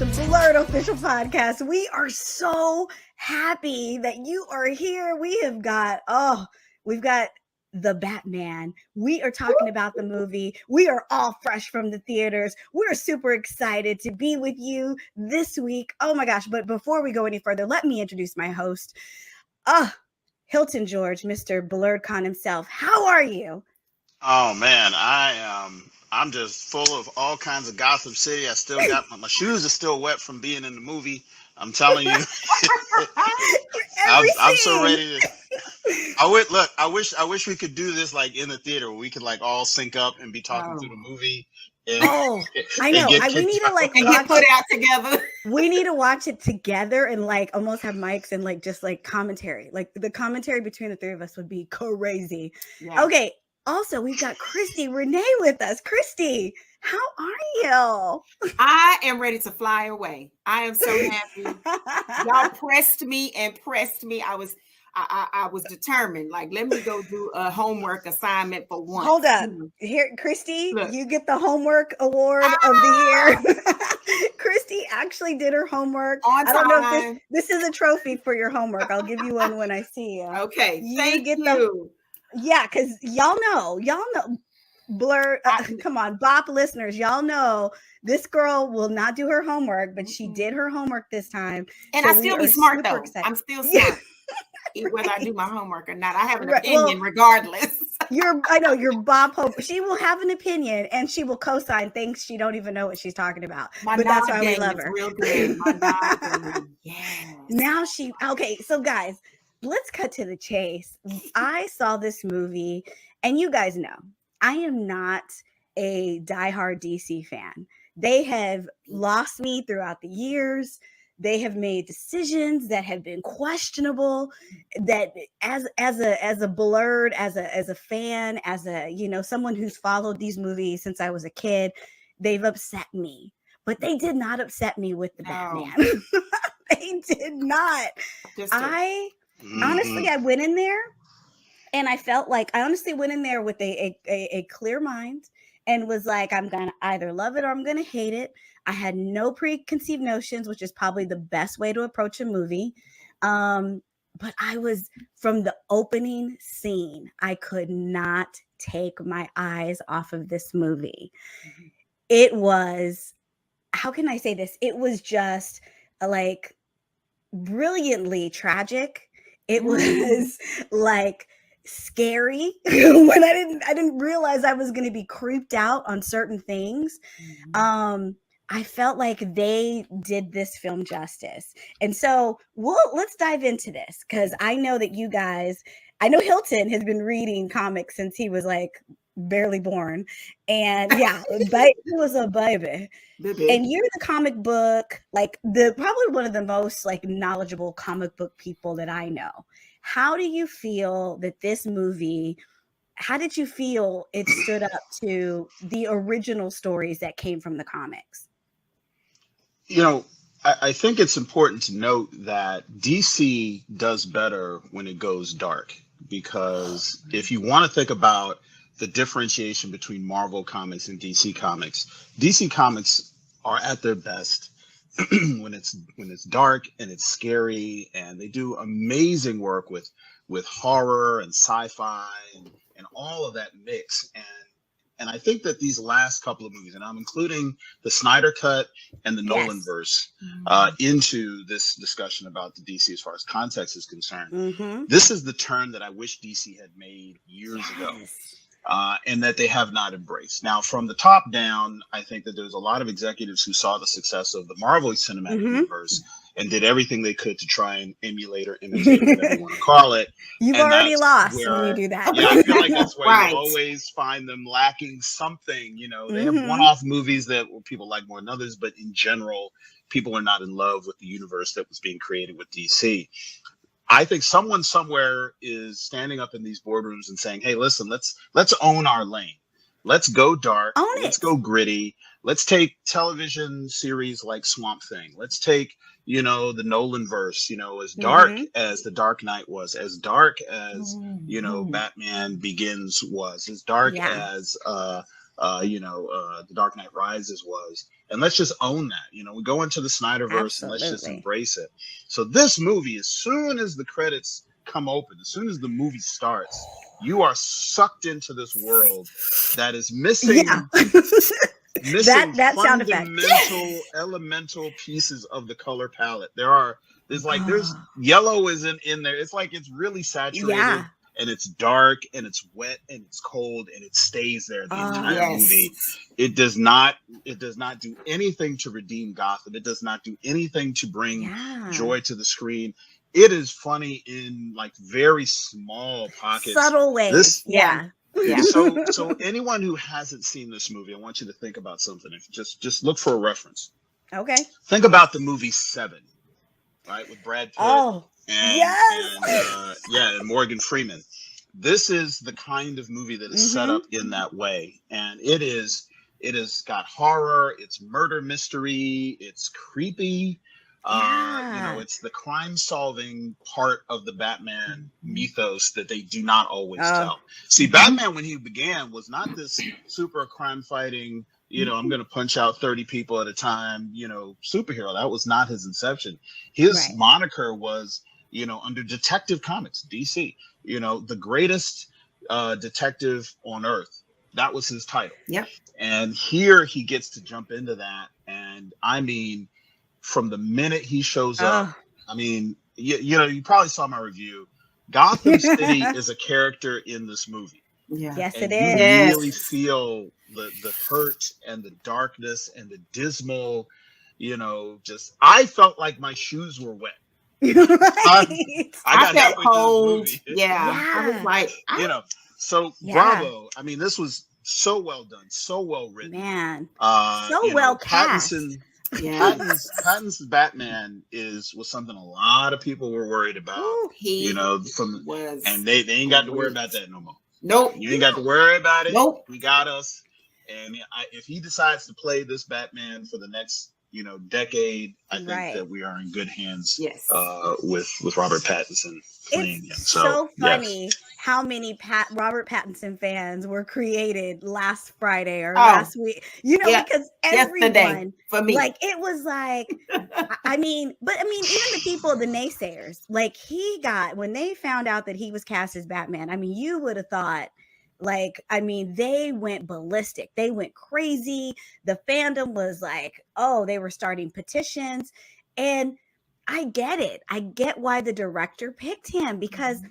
the Blurred Official Podcast. We are so happy that you are here. We've got the Batman. We are talking about the movie. We are all fresh from the theaters. We're super excited to be with you this week. Oh my gosh. But before we go any further, let me introduce my host, Hilton George, Mr. Blurred Con himself. How are you? Oh man, I'm just full of all kinds of Gotham City. I still got my shoes are still wet from being in the movie. I'm telling you, I'm so ready to. I wish we could do this like in the theater where we could like all sync up and be talking through the movie. And, I know. We need to like get put out together. We need to watch it together and like almost have mics and like just like commentary. Like the commentary between the three of us would be crazy. Yeah. Okay. Also, we've got Christi Renee with us. Christi, how are you? I am ready to fly away. I am so happy. Y'all pressed me. I was determined. Like, let me go do a homework assignment for once. Hold up. Here, Christi, you get the homework award of the year. Christi actually did her homework. On time. I don't know if this is a trophy for your homework. I'll give you one when I see you. Okay. Thank you. Yeah, because y'all know, Blur, come on, Bop listeners, y'all know this girl will not do her homework, but she did her homework this time. And I still be smart though. Excited. I'm still smart. Whether I do my homework or not, I have an opinion regardless. I know you're Bob Hope. She will have an opinion and she will co-sign things she don't even know what she's talking about. But that's why we love her. Real good. Yes. Now okay, so guys, let's cut to the chase. I saw this movie, and you guys know, I am not a diehard DC fan. They have lost me throughout the years. They have made decisions that have been questionable. That as a Blurred, as a fan, as a someone who's followed these movies since I was a kid, they've upset me. But they did not upset me with the Batman. They did not. Honestly, I went in there and I felt like I honestly went in there with a clear mind and was like, I'm going to either love it or I'm going to hate it. I had no preconceived notions, which is probably the best way to approach a movie. But I was, from the opening scene, I could not take my eyes off of this movie. Mm-hmm. It was, how can I say this? It was just like brilliantly tragic. It was like scary when I didn't realize I was going to be creeped out on certain things. Mm-hmm. I felt like they did this film justice. And so let's dive into this because I know that you guys, I know Hilton has been reading comics since he was like barely born. And yeah, he was a baby. And you're the comic book, like probably one of the most like knowledgeable comic book people that I know. How do you feel that this movie, how did you feel it stood up to the original stories that came from the comics? I think it's important to note that DC does better when it goes dark, because if you want to think about the differentiation between Marvel Comics and DC Comics are at their best when it's dark and it's scary, and they do amazing work with horror and sci-fi and all of that mix. And I think that these last couple of movies, and I'm including the Snyder Cut and the Nolan verse into this discussion about the DC as far as context is concerned. Mm-hmm. This is the turn that I wish DC had made years ago. And that they have not embraced. Now, from the top down, I think that there's a lot of executives who saw the success of the Marvel Cinematic Universe and did everything they could to try and emulate or imitate, whatever you want to call it. You've already lost when you do that. Yeah, I feel like that's where you always find them lacking something. They have one-off movies that people like more than others, but in general, people are not in love with the universe that was being created with DC. I think someone somewhere is standing up in these boardrooms and saying, hey, listen, let's own our lane. Let's go dark. Let's go gritty. Let's take television series like Swamp Thing. Let's take, the Nolan verse, as dark as The Dark Knight was, as dark as, Batman Begins was, as dark as The Dark Knight Rises was. And let's just own that. We go into the Snyderverse and let's just Absolutely. embrace it. So this movie, as soon as the credits come open, as soon as the movie starts, you are sucked into this world that is missing Yeah. missing that sound effect. fundamental elemental pieces of the color palette. There's Oh, yellow isn't in there. It's like it's really saturated. yeah. And it's dark and it's wet and it's cold and it stays there the entire Yes. movie. It does not do anything to redeem Gotham. It does not do anything to bring Yeah. joy to the screen. It is funny in like very small pockets. Subtle ways. This- Yeah. Yeah. So anyone who hasn't seen this movie, I want you to think about something. Just look for a reference. Okay. Think about the movie Seven, right, with Brad Pitt. Oh, And, yes. and Morgan Freeman. This is the kind of movie that is set up in that way, and it has got horror, it's murder mystery, it's creepy. Yeah. It's the crime solving part of the Batman mythos that they do not always tell. See, Batman when he began was not this super crime fighting, I'm going to punch out 30 people at a time, superhero. That was not his inception. His Right. moniker was, under Detective Comics, DC, the greatest detective on earth. That was his title. Yep. And here he gets to jump into that. And I mean, from the minute he shows up, I mean, you probably saw my review. Gotham City is a character in this movie. Yeah. Yes, And it you is. really feel the hurt and the darkness and the dismal, I felt like my shoes were wet. Right. I I got felt halfway through cold. this movie. Yeah. I was like, So Yeah. bravo. I mean, this was so well done, so well written. Man. So well cast. yeah. Pattinson's Batman was something a lot of people were worried about. Ooh. He And they ain't got to worry about that no more. Nope. You ain't got to worry about it. Nope. We got us. And if he decides to play this Batman for the next, decade, I think Right. that we are in good hands. Yes. With Robert Pattinson playing him. It's So so yes. funny how many Robert Pattinson fans were created last Friday or last week. Yeah. Because Yesterday everyone, for me. like, it was like, I mean, even the people, the naysayers, like, when they found out that he was cast as Batman, I mean, you would have thought, like, I mean, they went ballistic. They went crazy. The fandom was like, they were starting petitions. And I get it. I get why the director picked him because,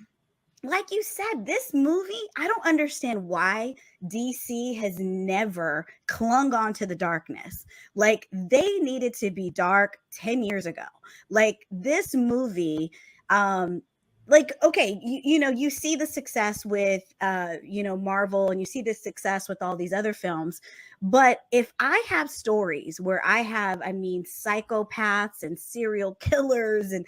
like you said, this movie, I don't understand why DC has never clung on to the darkness. Like, they needed to be dark 10 years ago. Like, this movie, like, okay, you see the success with Marvel, and you see the success with all these other films, but if I have stories where I have, psychopaths and serial killers, and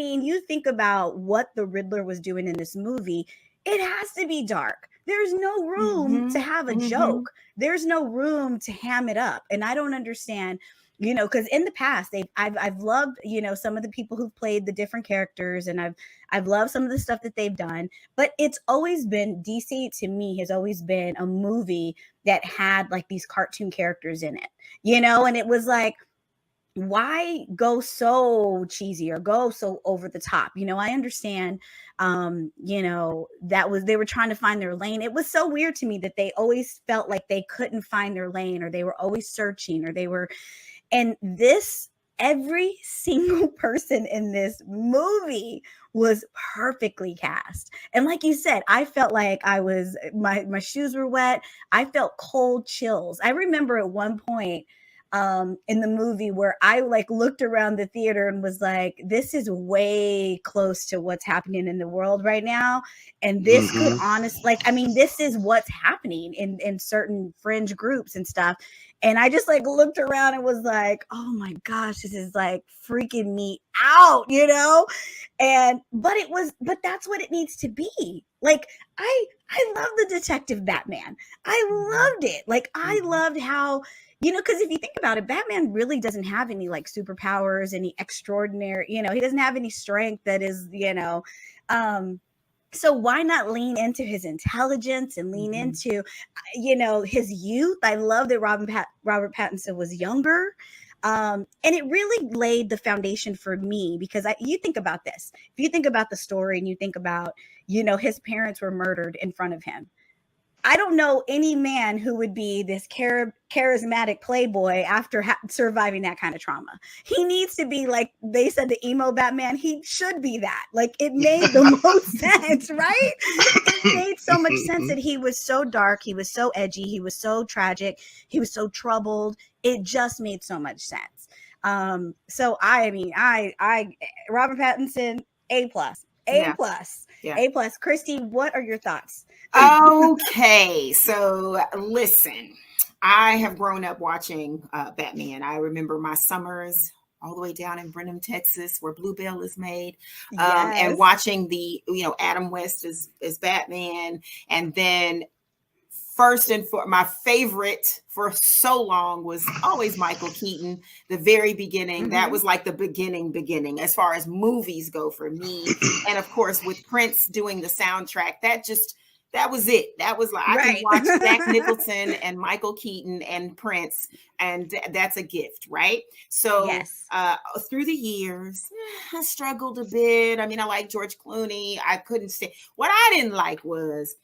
you think about what the Riddler was doing in this movie, it has to be dark. There's no room to have a joke. There's no room to ham it up, and I don't understand. Because in the past, I've loved, some of the people who've played the different characters, and I've loved some of the stuff that they've done. But it's always been, DC to me has always been a movie that had like these cartoon characters in it, and it was like, why go so cheesy or go so over the top? I understand, they were trying to find their lane. It was so weird to me that they always felt like they couldn't find their lane, or they were always searching, or they were. And every single person in this movie was perfectly cast. And like you said, I felt like my shoes were wet. I felt cold chills. I remember at one point in the movie where I like looked around the theater and was like, this is way close to what's happening in the world right now. And this could honestly, this is what's happening in certain fringe groups and stuff. And I just like looked around and was like, oh my gosh, this is like freaking me out, but that's what it needs to be. Like, I love the Detective Batman. I loved it. Like, I loved how, because if you think about it, Batman really doesn't have any like superpowers, any extraordinary, he doesn't have any strength that is, So why not lean into his intelligence and lean into, his youth? I love that Robert Pattinson was younger. And it really laid the foundation for me because you think about this. If you think about the story and you think about, his parents were murdered in front of him. I don't know any man who would be this charismatic playboy after surviving that kind of trauma. He needs to be like they said, the emo Batman. He should be that. Like it made the most sense, right? It made so much sense that he was so dark, he was so edgy, he was so tragic, he was so troubled. It just made so much sense. So I mean, I Robert Pattinson, A+, A+, A+. Christy, what are your thoughts? Okay, so listen, I have grown up watching Batman. I remember my summers all the way down in Brenham, Texas, where Bluebell is made, and watching the, Adam West as Batman. And then first and foremost, my favorite for so long was always Michael Keaton. The very beginning, that was like the beginning, as far as movies go for me. And of course, with Prince doing the soundtrack, that was it. That was like, I can watch Jack Nicholson and Michael Keaton and Prince, and that's a gift, right? So through the years, I struggled a bit. I mean, I like George Clooney. I couldn't say what I didn't like was,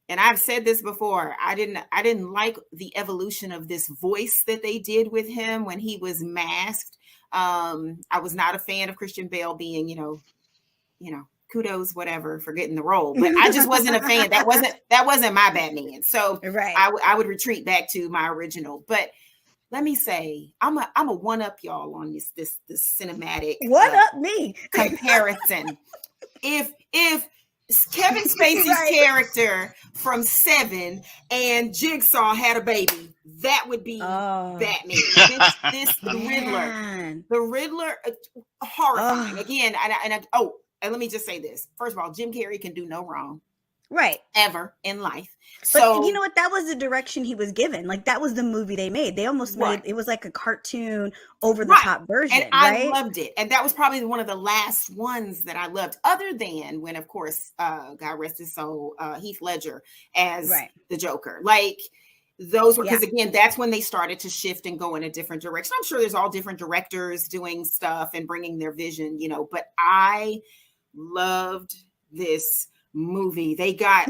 and I've said this before, I didn't like the evolution of this voice that they did with him when he was masked. I was not a fan of Christian Bale being, kudos, whatever, for getting the role, but I just wasn't a fan. That wasn't my Batman. So I would retreat back to my original. But let me say, I'm a one up y'all on this cinematic me comparison. If Kevin Spacey's character from Seven and Jigsaw had a baby, that would be Batman. The Riddler, horrifying again. And let me just say this. First of all, Jim Carrey can do no wrong. Right. Ever in life. But you know what? That was the direction he was given. Like that was the movie they made. They almost made it was like a cartoon over the top version. And I loved it. And that was probably one of the last ones that I loved, other than when, of course, God rest his soul, Heath Ledger as the Joker. Like those were, because again, that's when they started to shift and go in a different direction. I'm sure there's all different directors doing stuff and bringing their vision, but I loved this movie. They got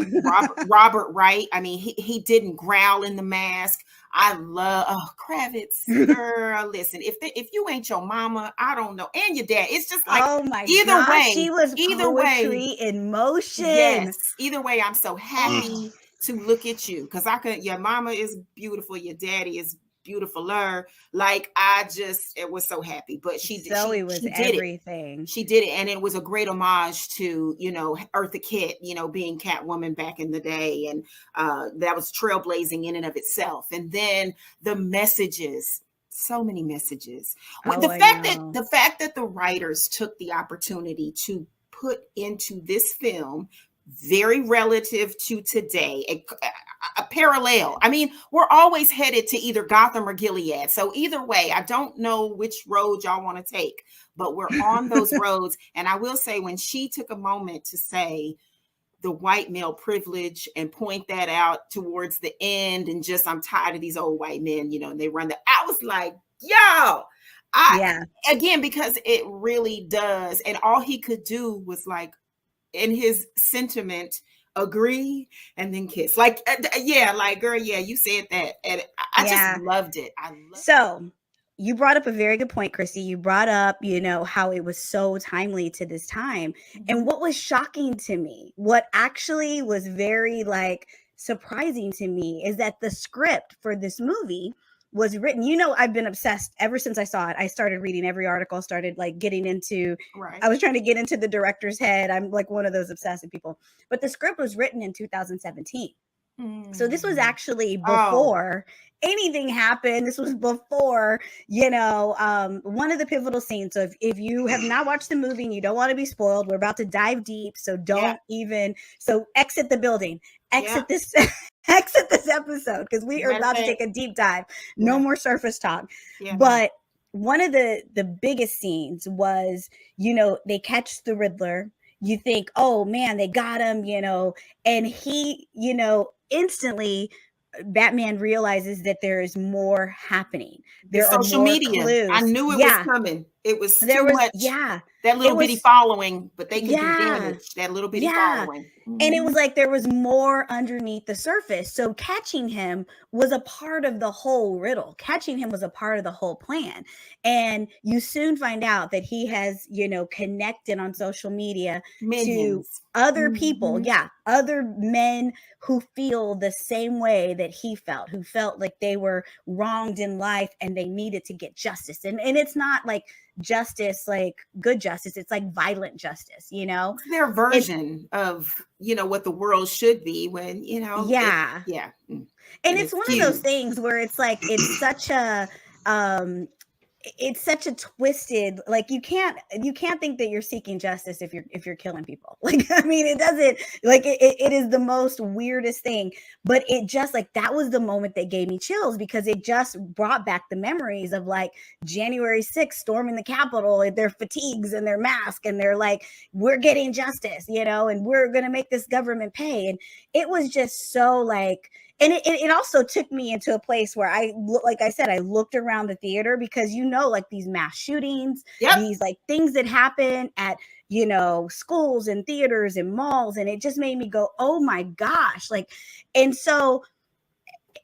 Robert Wright. I mean, he didn't growl in the mask. I love Kravitz. Girl, listen, if you ain't your mama, I don't know, and your dad, it's just like either way, she was poetry in motion. Yes, either way, I'm so happy to look at you because your mama is beautiful, your daddy is beautifuler. Like it was so happy. But she did everything. She did it, and it was a great homage to Eartha Kitt, being Catwoman back in the day, and that was trailblazing in and of itself. And then the messages, so many messages. The fact that the writers took the opportunity to put into this film, very relative to today, a parallel. I mean, we're always headed to either Gotham or Gilead. So either way, I don't know which road y'all want to take, but we're on those roads. And I will say, when she took a moment to say the white male privilege and point that out towards the end, and just, I'm tired of these old white men, and they run I was like, yo, again, because it really does. And all he could do was like, in his sentiment, agree and then kiss. Like, girl, you said that. And I just loved it. So you brought up a very good point, Christy. You brought up, how it was so timely to this time. And what was shocking to me, what actually was very surprising to me, is that the script for this movie was written. I've been obsessed ever since I saw it. I started reading every article, started getting into, I was trying to get into the director's head. I'm one of those obsessive people, but the script was written in 2017. So this was actually before anything happened. This was before, one of the pivotal scenes. So if you have not watched the movie and you don't want to be spoiled, we're about to dive deep. So don't so exit the building, exit this episode, because we are about to take a deep dive. No more surface talk. But one of the biggest scenes was, they catch the Riddler. you think, oh man, they got him, and he, instantly Batman realizes that there is more happening. The There are social more media. I clues. knew it was Yeah, coming. It was there too was, much. yeah, That it little bitty was, following, but they can do yeah, damage. That little bitty yeah. following. And it was like there was more underneath the surface. So catching him was a part of the whole riddle. Catching him was a part of the whole plan. And you soon find out that he has, connected on social media to Minions. other people. Yeah. Other men who feel the same way that he felt, who felt like they were wronged in life and they needed to get justice. And it's not like justice, like good justice. It's like violent justice, It's their version of, what the world should be when, Yeah. yeah. And And it's it's one of those few. things where it's like it's such a twisted, like you can't think that you're seeking justice if you're killing people. Like, I mean, it doesn't, like it is the most weirdest thing. But it just, like, that was the moment that gave me chills, because it just brought back the memories of like January 6th storming the Capitol in their fatigues and their mask, and they're like, we're getting justice, and we're gonna make this government pay. And it was just so like, and it also took me into a place where like I said, I looked around the theater, because like these mass shootings, Yep. these like things that happen at schools and theaters and malls, and it just made me go, oh my gosh, like. And so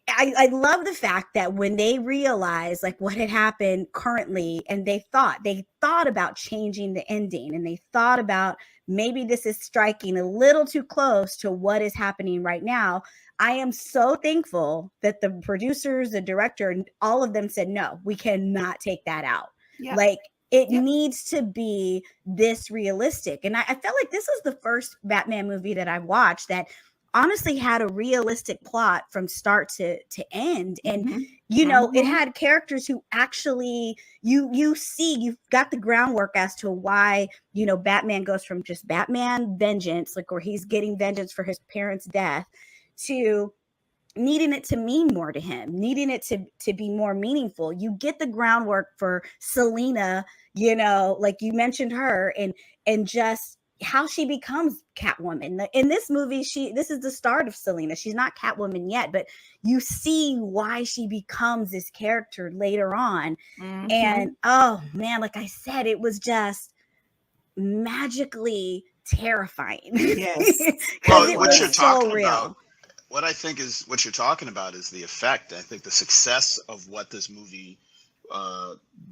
I love the fact that when they realized like what had happened currently, and they thought about changing the ending, and they thought about, maybe this is striking a little too close to what is happening right now. I am so thankful that the producers, the director, and all of them said, no, we cannot take that out. Yep. Like, it needs to be this realistic. And I felt like this was the first Batman movie that I watched that honestly had a realistic plot from start to end. And it had characters who actually you've got the groundwork as to why Batman goes from just Batman vengeance, like where he's getting vengeance for his parents' death, to needing it to mean more to him, needing it to be more meaningful. You get the groundwork for Selena, like you mentioned her, and just how she becomes Catwoman. In this movie, this is the start of Selena. She's not Catwoman yet, but you see why she becomes this character later on. And oh man, like I said, it was just magically terrifying. Yes. Well, it what was you're so talking real. about, what I think is what you're talking about is the effect. I think the success of what this movie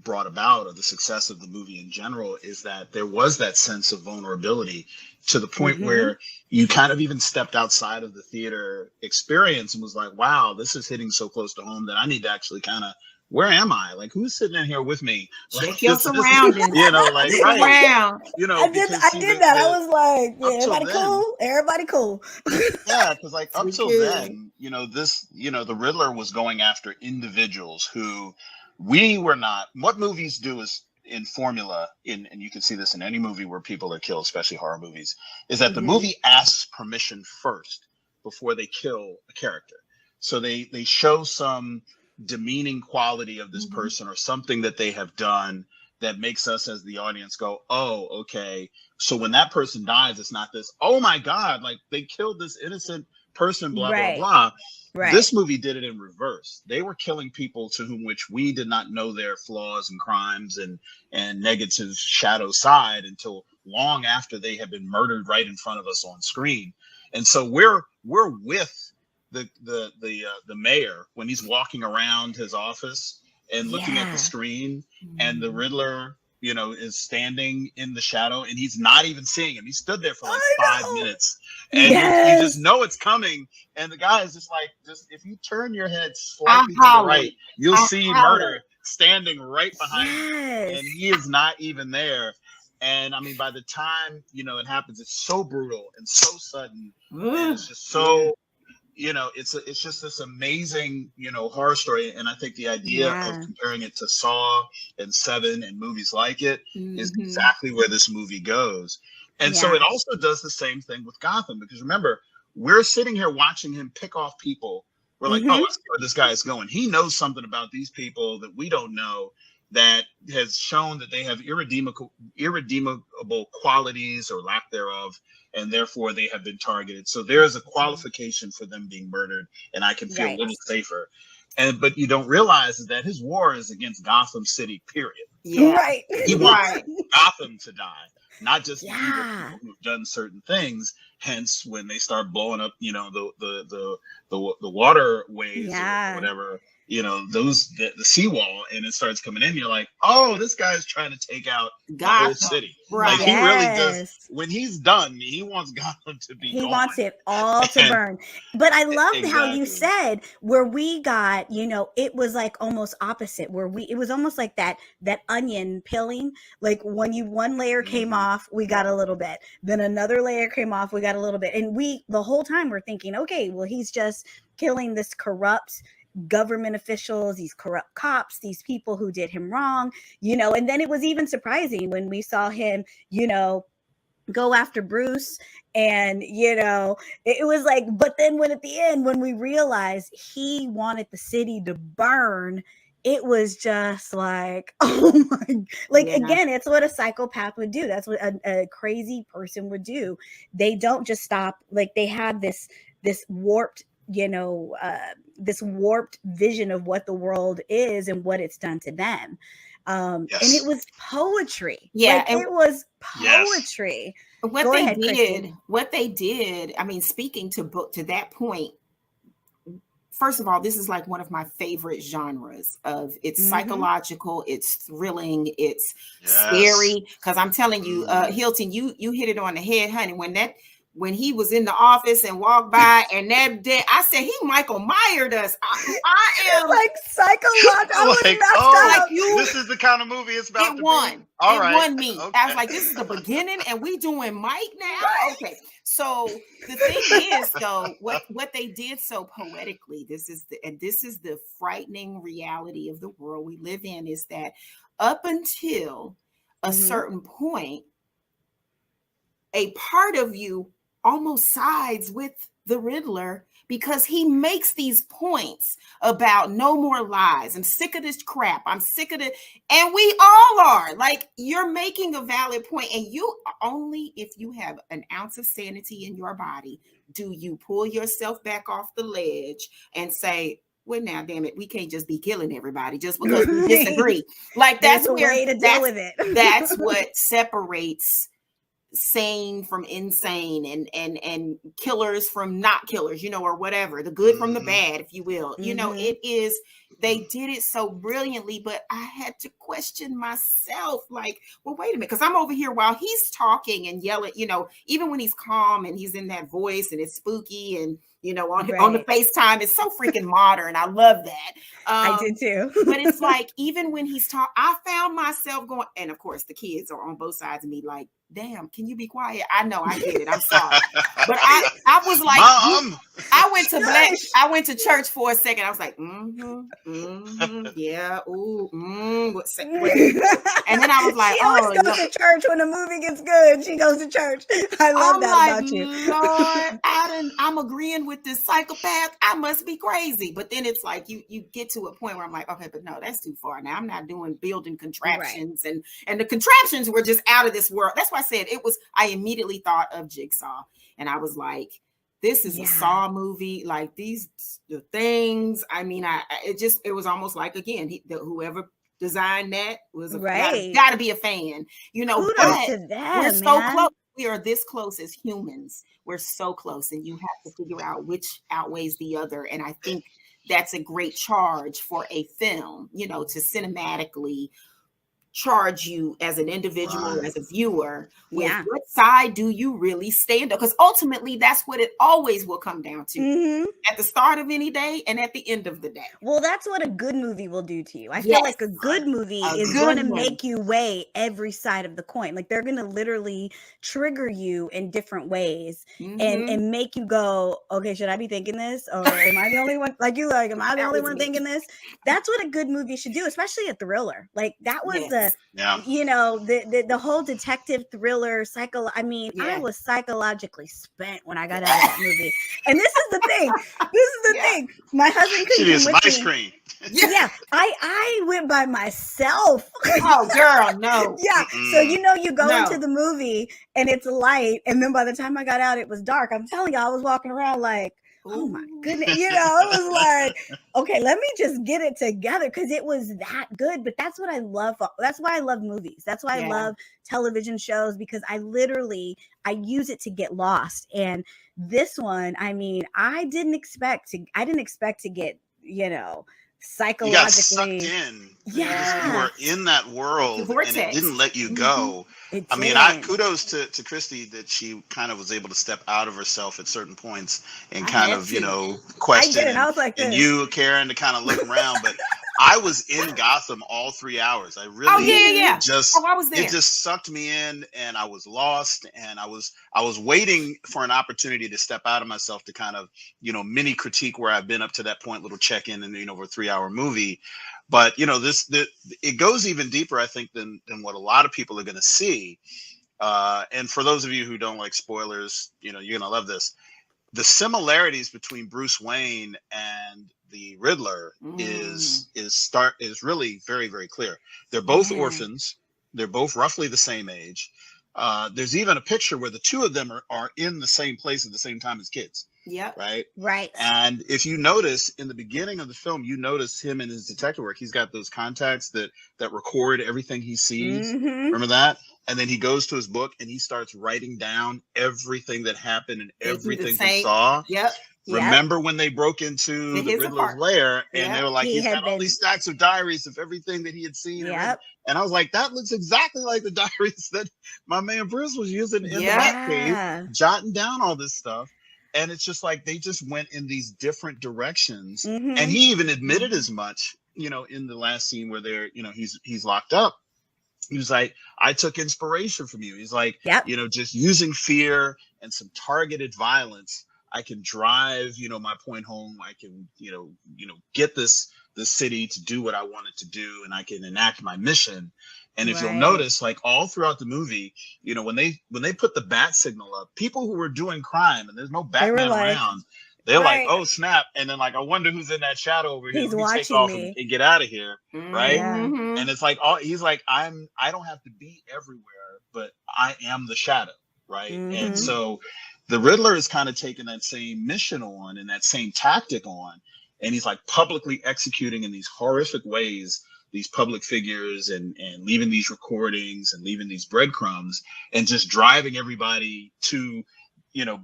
brought about, or the success of the movie in general, is that there was that sense of vulnerability, to the point where you kind of even stepped outside of the theater experience and was like, wow, this is hitting so close to home that I need to actually kind of, where am I? Like, who's sitting in here with me? Check your surroundings. Like, right. Around. I did that. I was like, yeah, everybody cool? Everybody cool. Yeah, because like up till good. then, the Riddler was going after individuals who we were not. What movies do is in formula, and you can see this in any movie where people are killed, especially horror movies, is that the movie asks permission first before they kill a character. So they show some demeaning quality of this person, or something that they have done that makes us as the audience go, oh, okay. So when that person dies, it's not this, oh my God, like they killed this innocent person, blah, blah, blah. Right. This movie did it in reverse. They were killing people to whom which we did not know their flaws and crimes and negative shadow side until long after they had been murdered right in front of us on screen. And so we're with the mayor when he's walking around his office and looking at the screen, and the Riddler, is standing in the shadow, and he's not even seeing him. He stood there for like 5 minutes, and you just know it's coming. And the guy is just like, if you turn your head slightly to the right, you'll see Murder standing right behind you, and he is not even there. And I mean, by the time it happens, it's so brutal and so sudden, and it's just so. It's just this amazing, horror story. And I think the idea of comparing it to Saw and Seven and movies like it is exactly where this movie goes. And so it also does the same thing with Gotham, because remember, we're sitting here watching him pick off people. We're like, oh, I see where this guy is going. He knows something about these people that we don't know, that has shown that they have irredeemable qualities or lack thereof, and therefore they have been targeted. So there is a qualification for them being murdered, and I can feel a little safer. But you don't realize is that his war is against Gotham City, period. Yeah. Right. He wants Gotham to die, not just the people who've done certain things. Hence, when they start blowing up, the waterways or whatever, the seawall, and it starts coming in, you're like, oh, this guy's trying to take out the whole city. Right. Like, he really does. When he's done, he wants Gotham to be gone. Wants it all to burn. But I loved how you said where we got, it was like almost opposite, it was almost like that onion peeling. Like when one layer came off, we got a little bit. Then another layer came off, we got a little bit. And the whole time we're thinking, okay, well, he's just killing this corrupt government officials, these corrupt cops, these people who did him wrong, and then it was even surprising when we saw him, go after Bruce, and it was like, but then when at the end, when we realized he wanted the city to burn, it was just like, oh my, again, it's what a psychopath would do. That's what a crazy person would do. They don't just stop. Like, they have this warped, this warped vision of what the world is and what it's done to them. And it was poetry. Yeah. It was poetry. Yes. What they did, I mean, speaking to that point, first of all, this is like one of my favorite genres of it's psychological, it's thrilling, it's scary. Cause I'm telling you, Hilton, you hit it on the head, honey. When he was in the office and walked by, and that day, I said, he Michael Myered us. I am like psychological. This is the kind of movie it's about. It won. It won me. Okay. I was like, this is the beginning, and we doing Mike now. Okay. So the thing is, though, what they did so poetically, this is the frightening reality of the world we live in, is that up until a certain point, a part of you almost sides with the Riddler because he makes these points about no more lies. I'm sick of this crap. I'm sick of it. And we all are. Like, you're making a valid point, and you only, if you have an ounce of sanity in your body, do you pull yourself back off the ledge and say, well, now, damn it, we can't just be killing everybody just because we disagree. Like, that's where way to deal with it. That's what separates sane from insane, and killers from not killers, or whatever, the good from the bad, if you will. It is, they did it so brilliantly, but I had to question myself, like, well, wait a minute, because I'm over here while he's talking and yelling, even when he's calm and he's in that voice and it's spooky, and on the FaceTime, it's so freaking modern. I love that. I did too. But it's like, even when he's talking, I found myself going, and of course the kids are on both sides of me, like, damn, can you be quiet? I know, I get it. I'm sorry. But I was like, Mom. I went to church for a second. I was like, yeah, ooh, and then I was like, she always goes to church when the movie gets good. She goes to church. I love that about you. Lord, I'm agreeing with this psychopath. I must be crazy. But then it's like you get to a point where I'm like, okay, but no, that's too far. Now I'm not building contraptions, and the contraptions were just out of this world. That's why I said I immediately thought of Jigsaw, and I was like, this is a Saw movie. Like, the things, I mean, it was almost like, again, whoever designed that was gotta be a fan, Kudos to them, we're so close. We are this close as humans. We're so close, and you have to figure out which outweighs the other. And I think that's a great charge for a film, to cinematically charge you as an individual, as a viewer, with what side do you really stand up? Because ultimately, that's what it always will come down to at the start of any day and at the end of the day. Well, that's what a good movie will do to you. I feel like a good movie is going to make you weigh every side of the coin. Like, they're going to literally trigger you in different ways and make you go, okay, should I be thinking this? Or am I the only one? Am I the only one thinking this? That's what a good movie should do, especially a thriller. Like, that was Yeah. the whole detective thriller I mean, I Yeah. was psychologically spent when I got out of that movie. And this is the thing. Thing. My husband She couldn't needs come some with ice me. cream. Yeah, I went by myself. Oh, girl, no. Yeah. So you go No. into the movie and it's light, and then by the time I got out, it was dark. I'm telling you, I was walking around like, oh my goodness, it was like, okay, let me just get it together, because it was that good. But that's what I love. That's why I love movies. That's why I love television shows, because I use it to get lost. And this one, I mean, I didn't expect to get, psychologically. You got sucked in. Yeah. You were in that world, and it didn't let you go. It I mean, didn't. kudos to Christy that she kind of was able to step out of herself at certain points and I kind had of, to. question. I did, and I was like and this. you, Karen, to kind of look around. But I was in Gotham all 3 hours. I really I was there. It just sucked me in, and I was lost, and I was waiting for an opportunity to step out of myself to kind of, mini critique where I've been up to that point, little check-in, and over a 3-hour movie. But it goes even deeper, I think, than what a lot of people are going to see. And for those of you who don't like spoilers, you're going to love this. The similarities between Bruce Wayne and the Riddler is really very, very clear. They're both orphans. They're both roughly the same age. There's even a picture where the two of them are in the same place at the same time as kids. Yep. Right. And if you notice in the beginning of the film, you notice him in his detective work. He's got those contacts that record everything he sees. Remember that? And then he goes to his book and he starts writing down everything that happened and everything he saw. Yep. Remember when they broke into the Riddler's lair, and they were like, he's got all these stacks of diaries of everything that he had seen. And I was like, that looks exactly like the diaries that my man Bruce was using in the Batcave, jotting down all this stuff. And it's just like they just went in these different directions. And he even admitted as much, in the last scene where they're, he's locked up. He was like, I took inspiration from you. He's like, just using fear and some targeted violence, I can drive, my point home. I can, get this city to do what I want it to do, and I can enact my mission. And if you'll notice, like all throughout the movie, when they put the bat signal up, people who were doing crime and there's no Batman around, they're like, oh snap. And then like, I wonder who's in that shadow over here. He's Let me take watching off me. and get out of here. Right. Mm-hmm. And it's like, he's like, I don't have to be everywhere, but I am the shadow. Right. And so the Riddler is kind of taking that same mission on and that same tactic on. And he's like publicly executing in these horrific ways these public figures and leaving these recordings and leaving these breadcrumbs and just driving everybody to,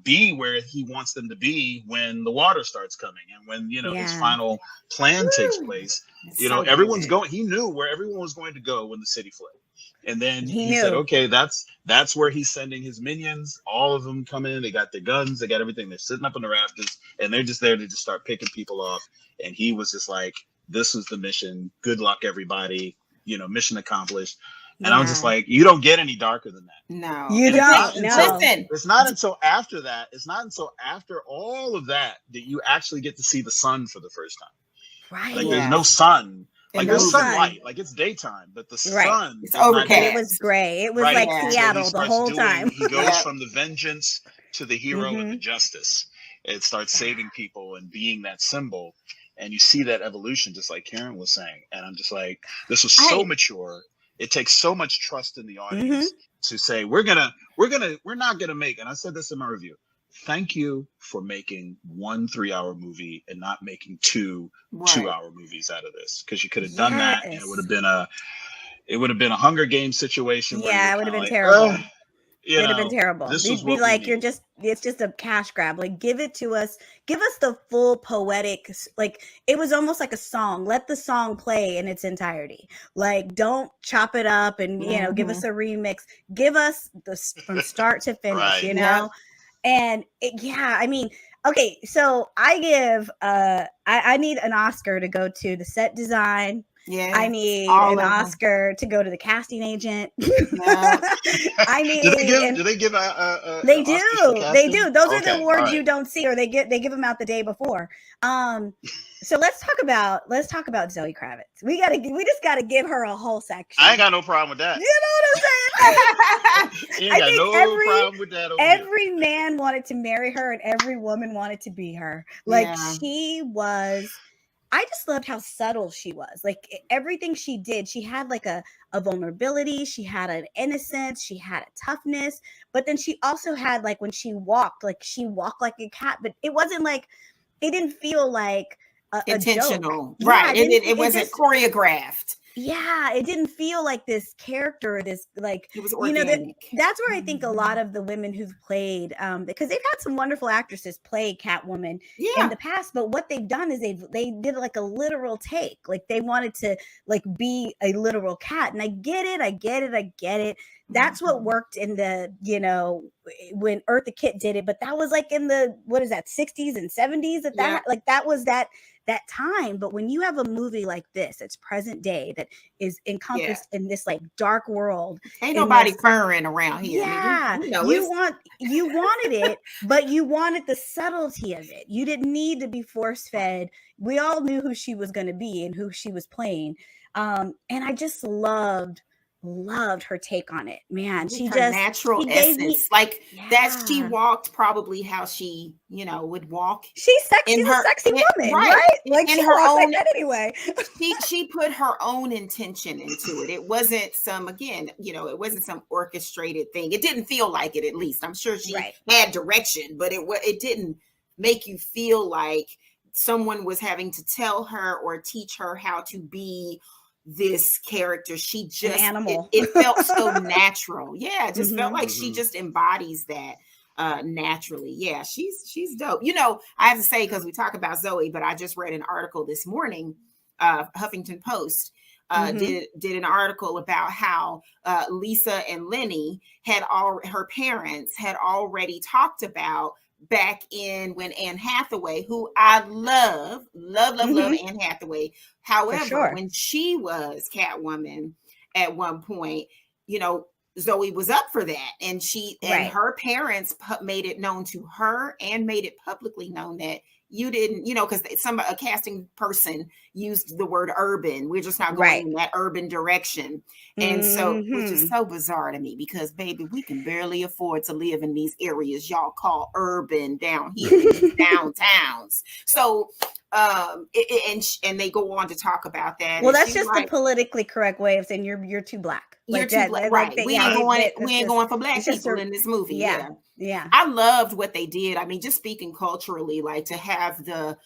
be where he wants them to be when the water starts coming and when, his final plan takes place. Everyone's going, he knew where everyone was going to go when the city fled. And then he said, okay, that's where he's sending his minions. All of them come in. They got their guns. They got everything. They're sitting up on the rafters and they're just there to just start picking people off. And he was just like, this is the mission. Good luck, everybody. Mission accomplished. And I was just like, you don't get any darker than that. No, you don't. Listen, it's not until after that. It's not until after all of that you actually get to see the sun for the first time. Right. Like there's no sun. Like there's sun. sunlight, like it's daytime, but the sun it's overcast. It was gray. It was like Seattle the whole time. He goes from the vengeance to the hero and the justice. It starts saving people and being that symbol. And you see that evolution, just like Karen was saying. And I'm just like, this was so mature. It takes so much trust in the audience to say, we're not gonna make, and I said this in my review, thank you for making 1 3-hour movie and not making 2 2-hour movies out of this. Because you could have done that and it would have been a Hunger Games situation. Yeah, it would have been terrible. It would have been terrible. It'd be like it's just a cash grab. Like, give it to us. Give us the full poetic. Like, it was almost like a song. Let the song play in its entirety. Like, don't chop it up and give us a remix. Give us from start to finish. And I mean, okay. So I give I need an Oscar to go to the set design, Yeah. I need All an of them. Oscar to go to the casting agent. Yeah. I need. Do they give They Oscars for do. They casting? do. Those are the Okay, all awards you right. don't see, or they give them out the day before. So let's talk about Zoe Kravitz. We just gotta give her a whole section. I ain't got no problem with that. You know what I'm saying? Ain't I got think no problem with that over here. every man wanted to marry her, and every woman wanted to be her. Like Yeah. she was. I just loved how subtle she was. Like everything she did, she had like a vulnerability, she had an innocence, she had a toughness, but then she also had like when she walked like a cat, but it wasn't like it didn't feel like a joke. Intentional. Yeah, Right. It wasn't just choreographed. yeah, it didn't feel like this character, this like It was you know organic. that's where I think a lot of the women who've played because they've had some wonderful actresses play Catwoman in Yeah. the past, but what they've done is they did like a literal take, like they wanted to like be a literal cat, and I get it. That's what worked in the when Eartha Kitt did it, but that was like in the what is that 60s and 70s that was that time. But when you have a movie like this, it's present day, that is encompassed in this like dark world, Ain't nobody furring around here. Yeah, I mean, you wanted it, but you wanted the subtlety of it. You didn't need to be force fed. We all knew who she was going to be and who she was playing, and I just loved her take on it, man. She just natural essence, that she walked probably how she would walk. She's sexy, she's a sexy woman, right? Like in her own like anyway. she put her own intention into it. It wasn't it wasn't some orchestrated thing. It didn't feel like it, at least. I'm sure she had direction, but it didn't make you feel like someone was having to tell her or teach her how to be this character. She just an animal. It felt so natural. Yeah, it just felt like she just embodies that naturally. Yeah, she's dope. I have to say, because we talk about Zoe, but I just read an article this morning. Huffington Post did an article about how Lisa and Lenny her parents had already talked about back in when Anne Hathaway, who I love Anne Hathaway. However, when she was Catwoman at one point, Zoe was up for that. And and her parents made it known to her and made it publicly known that you didn't, because a casting person used the word urban. We're just not going in that urban direction. And so, which is so bizarre to me, because baby, we can barely afford to live in these areas y'all call urban down here in these downtowns. So, and they go on to talk about that. Well, that's just the politically correct way of saying you're too black. You're too black, right? We ain't going for black people in this movie. Yeah. I loved what they did. I mean, just speaking culturally, like to have the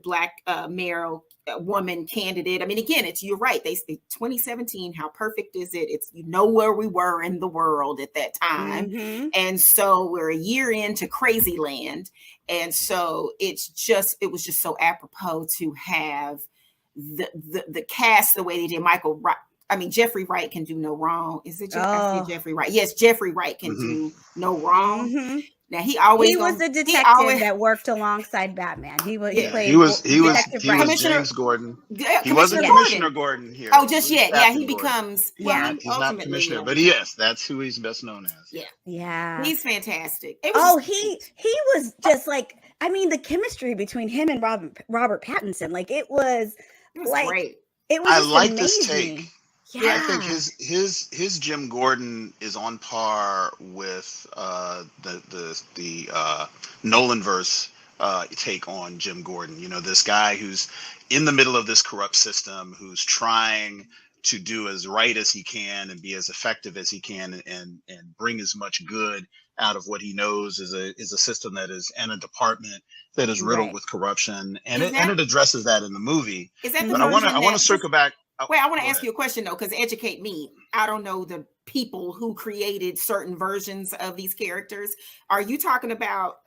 black male woman candidate. I mean, again, you're right. They 2017. How perfect is it? It's where we were in the world at that time, and so we're a year into Crazy Land, and so it was just so apropos to have the cast the way they did. Jeffrey Wright can do no wrong. Is it Jeffrey Wright? Yes, Jeffrey Wright can do no wrong. Now he was the detective that worked alongside Batman. He was James Gordon. He wasn't Commissioner Gordon here. Oh, just yet. Yeah, he becomes. He's not Commissioner, but that's who he's best known as. Yeah. He's fantastic. He was just like, I mean, the chemistry between him and Robert Pattinson, like it was like great. It was. I like amazing. this take. Yeah. I think his Jim Gordon is on par with the Nolanverse take on Jim Gordon. This guy who's in the middle of this corrupt system, who's trying to do as right as he can and be as effective as he can and bring as much good out of what he knows is a system that is and a department that is riddled with corruption, and it addresses that in the movie. Is that but I want to circle back. Wait, I want to ask you a question though, because educate me. I don't know the people who created certain versions of these characters. Are you talking about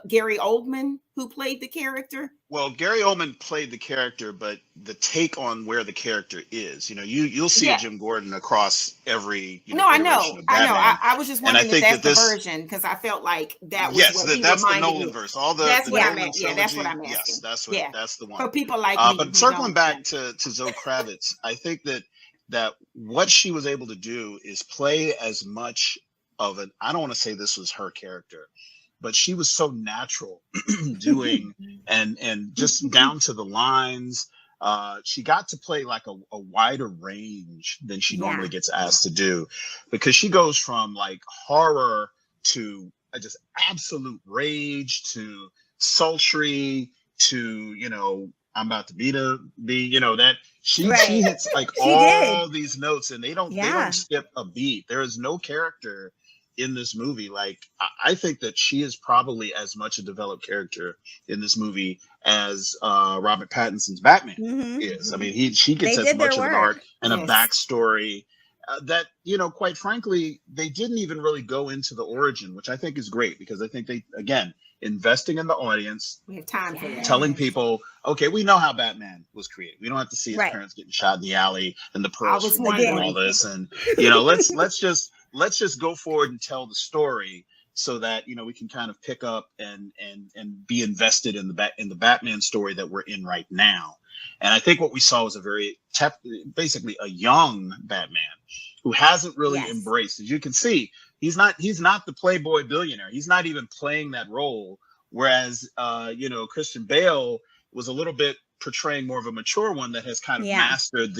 Gary Oldman, who played the character Well, Gary Oldman played the character, but the take on where the character is, you'll see Yeah. Jim Gordon across every, No, I iteration know. of I know. Batman. I was just And I wondering if think that's that the this, version, because I felt like that was yes, what he that's the reminded Nolan me. verse. All That's the what I'm Nolan at. Yeah, that's what trilogy. I'm Yes, asking. that's Yeah. that's the one. For people like me But who circling don't. Yeah. back to Zoe Kravitz, I think that what she was able to do is play as much of an, I don't want to say this was her character, but she was so natural doing and just down to the lines. She got to play like a wider range than she Yeah. normally gets asked to do, because she goes from like horror to just absolute rage to sultry to, I'm about to be that she Right. hits like She did. all these notes, and they Yeah. don't skip a beat. There is no character in this movie. Like, I think that she is probably as much a developed character in this movie as Robert Pattinson's Batman Mhm. is. I mean, she They gets as did their much of an work. arc and a Yes. backstory that, quite frankly, they didn't even really go into the origin, which I think is great, because I think they, again, investing in the audience, We have time for that. Yes. telling people, okay, we know how Batman was created. We don't have to see his Right. parents getting shot in the alley and the pearls was from Mike and all wondering. this. And, let's just go forward and tell the story, so that, we can kind of pick up and be invested in the Batman story that we're in right now. And I think what we saw was basically a young Batman who hasn't really Yes. embraced, as you can see, he's not the playboy billionaire. He's not even playing that role. Whereas, Christian Bale was a little bit portraying more of a mature one that has kind of Yeah. mastered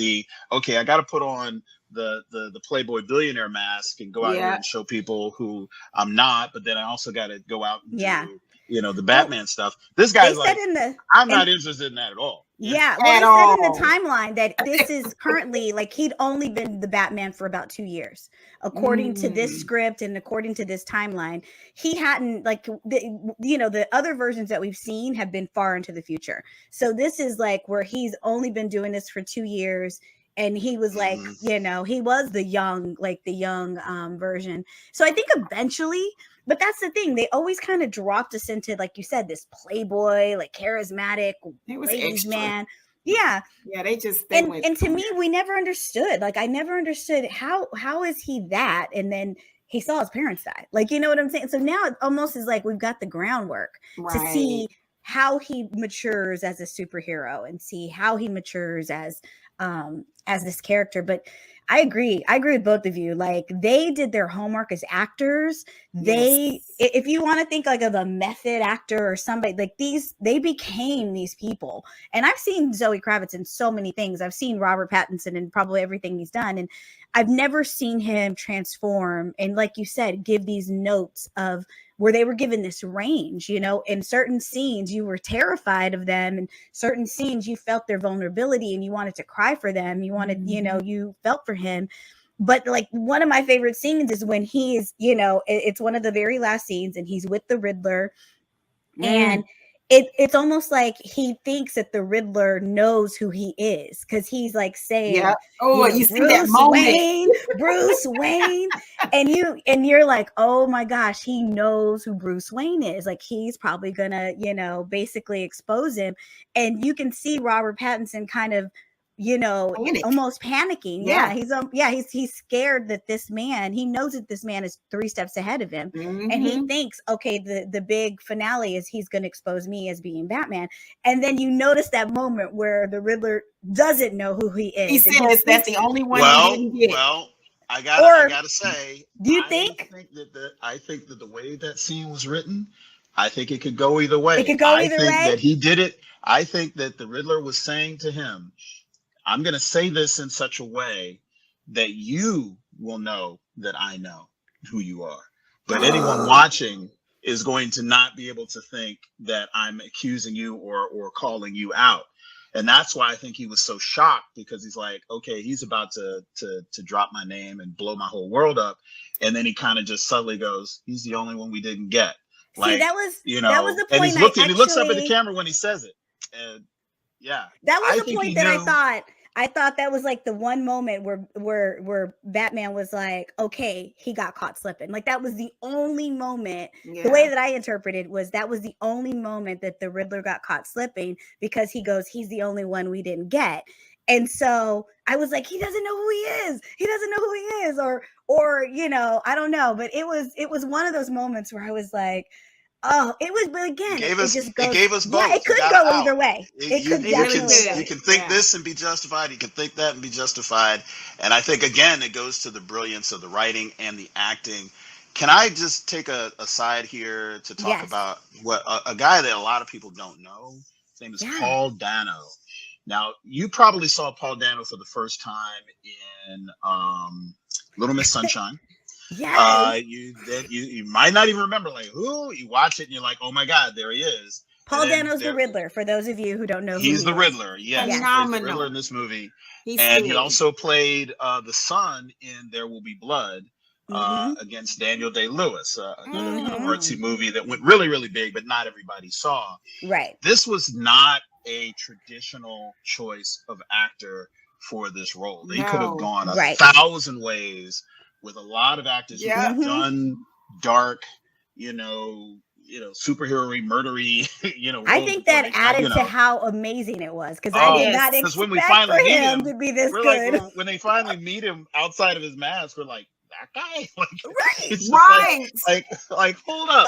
okay, I got to put on the playboy billionaire mask and go out here Yeah. and show people who I'm not, but then I also got to go out and Yeah. do, the Batman stuff. This guy's They said like, I'm not interested in that at all. Yeah, At well, they all. said in the timeline that this is currently, like, he'd only been the Batman for about 2 years, according to this script and according to this timeline. He hadn't, like, the other versions that we've seen have been far into the future. So this is like where he's only been doing this for 2 years, and he was like, he was the young version. So I think eventually. But that's the thing. They always kind of dropped us into, like you said, this playboy, like charismatic It was ladies extra. man. Yeah. Yeah, And to me, we never understood. Like, I never understood how is he that? And then he saw his parents die. Like, you know what I'm saying? So now it almost is like we've got the groundwork to see how he matures as a superhero and see how he matures as this character. But I agree with both of you. Like, they did their homework as actors. If you want to think like of a method actor or somebody like they became these people. And I've seen Zoe Kravitz in so many things. I've seen Robert Pattinson in probably everything he's done. And I've never seen him transform. And like you said, give these notes of where they were given this range, in certain scenes, you were terrified of them. And certain scenes, you felt their vulnerability and you wanted to cry for them. You wanted, you felt for him. But like one of my favorite scenes is when he's, it's one of the very last scenes and he's with the Riddler. And it's almost like he thinks that the Riddler knows who he is, because he's like saying, you see that moment. Bruce Wayne. And you're like, oh my gosh, he knows who Bruce Wayne is. Like, he's probably gonna, basically expose him. And you can see Robert Pattinson kind of, almost panicking. He's scared that he knows that this man is 3 steps ahead of him. And he thinks, okay, the big finale is he's going to expose me as being Batman. And then you notice that moment where the Riddler doesn't know who he is. He says that's the only one he didn't get. I gotta say, do you think? I think that the way that scene was written, I think it could go either way. It could go either way. I think that he did it. I think that the Riddler was saying to him, I'm going to say this in such a way that you will know that I know who you are. But anyone watching is going to not be able to think that I'm accusing you or calling you out. And that's why I think he was so shocked, because he's like, okay, he's about to drop my name and blow my whole world up. And then he kind of just subtly goes, he's the only one we didn't get. Like, see, that was the point. And he looks up at the camera when he says it. And yeah, that was the point that I thought. I thought that was like the one moment where Batman was like, okay, he got caught slipping. Like that was the only moment. Yeah. The way that I interpreted was that was the only moment that the Riddler got caught slipping, because he goes, he's the only one we didn't get. And so I was like, he doesn't know who he is. He doesn't know who he is, or you know, I don't know. But it was one of those moments where I was like, oh, it was, but again, It just goes. it gave us both. Yeah, it could go either way. It could definitely go. You can think this and be justified. You can think that and be justified. And I think, again, it goes to the brilliance of the writing and the acting. Can I just take a side here to talk about what a guy that a lot of people don't know? His name is Paul Dano. Now, you probably saw Paul Dano for the first time in Little Miss Sunshine. Yes. You might not even remember, like, who. You watch it and you're like, oh my God, there he is. Paul Dano's the Riddler, for those of you who don't know who he's the Riddler. Yes, phenomenal. he's the Riddler in this movie. He also played the son in There Will Be Blood against Daniel Day-Lewis, another artsy movie that went really, really big, but not everybody saw. Right. This was not a traditional choice of actor for this role. They could have gone 1,000 ways with a lot of actors who have done dark, superhero-y, murdery, I think that added to how amazing it was, because I did not expect when we finally meet him to be this good. Like, when they finally meet him outside of his mask, we're like, that guy? Like, hold up.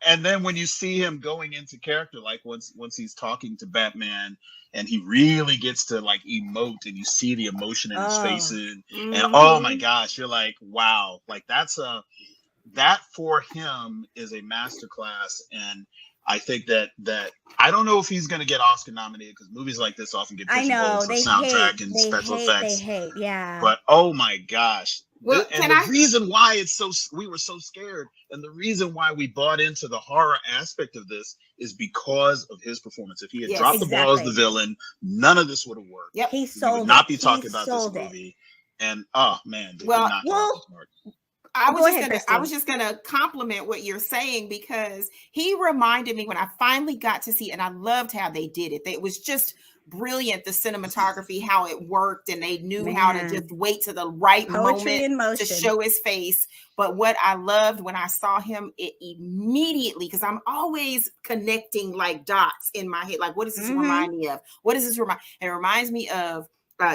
And then when you see him going into character, like once he's talking to Batman and he really gets to like emote and you see the emotion in his face and oh my gosh, you're like, wow, like that for him is a masterclass. And I think that I don't know if he's going to get Oscar nominated, because movies like this often get pigeonholed for soundtrack and special effects. But oh my gosh. Well, the reason why we were so scared, and the reason why we bought into the horror aspect of this is because of his performance. If he had dropped the ball as the villain, none of this would have worked. Yep. He sold. We would not be talking about this movie. And oh man, I was just gonna compliment what you're saying, because he reminded me when I finally got to see, and I loved how they did it. It was just brilliant, the cinematography, how it worked, and they knew how to just wait to the right moment to show his face. But what I loved when I saw him, it immediately, because I'm always connecting like dots in my head, like, what does this remind me of? What does this remind? And it reminds me of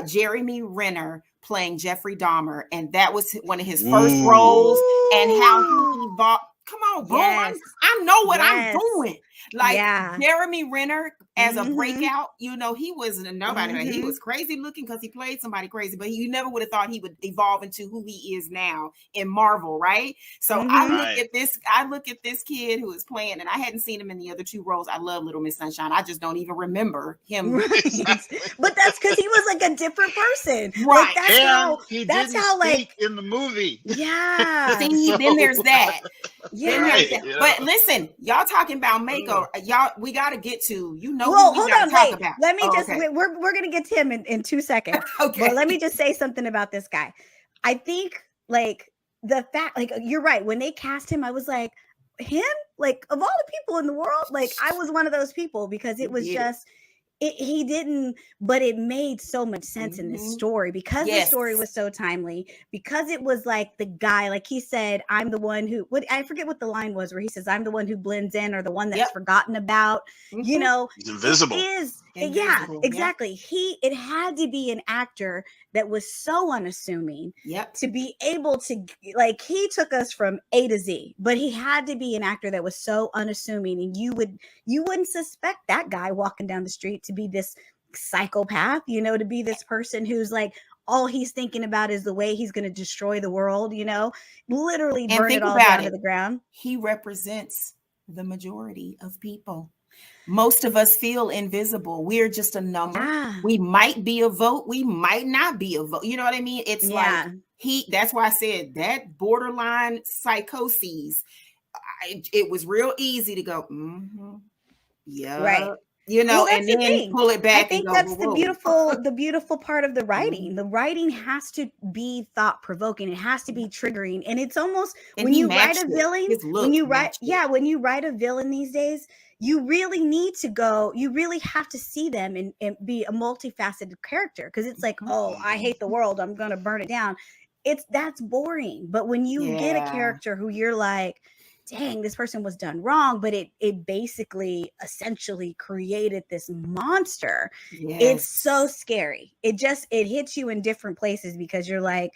Jeremy Renner playing Jeffrey Dahmer, and that was one of his first roles, and how he evolved. Come on, bro. I know what I'm doing. Like Jeremy Renner as a breakout, he was nobody. He was crazy looking because he played somebody crazy, but you never would have thought he would evolve into who he is now in Marvel, right? So I look at this kid who is playing, and I hadn't seen him in the other two roles. I love Little Miss Sunshine. I just don't even remember him. But that's because he was like a different person, right? Like, that's how like in the movie. Yeah. See, then there's that. Yeah. But listen, y'all talking about makeover. Y'all, we got to get to, hold on, wait. Let me we're going to get to him in 2 seconds. Okay. But let me just say something about this guy. I think like the fact, like, you're right. When they cast him, I was like, him? Like, of all the people in the world, like, I was one of those people, because it was just, he didn't, but it made so much sense in this story, because the story was so timely, because it was like the guy, like he said, I'm the one who, I forget what the line was, where he says, I'm the one who blends in, or the one that's forgotten about, He's invisible. Yeah, exactly. It had to be an actor that was so unassuming to be able to, like, he took us from A to Z, but he had to be an actor that was so unassuming, and you wouldn't suspect that guy walking down the street to be this psychopath, to be this person who's like, all he's thinking about is the way he's going to destroy the world, literally burn it all down to the ground. He represents the majority of people. Most of us feel invisible. We're just a number. We might be a vote. We might not be a vote. You know what I mean? It's like that's why I said that borderline psychoses. It was real easy to go, right. you know, Well, that's and the then thing. pull it I back and think go, that's whoa. the beautiful part of the writing. Mhm. The writing has to be thought provoking. It has to be triggering. And it's almost And when he you write a matched it. villain, His look matched it. when you write a villain these days, you really need to go, you really have to see them and be a multifaceted character. Cause it's like, Mhm. oh, I hate the world, I'm gonna burn it down. That's boring. But when you get a Yeah. character who you're like, dang, this person was done wrong, but it basically essentially created this monster. It's so Yes. scary. It hits you in different places because you're like,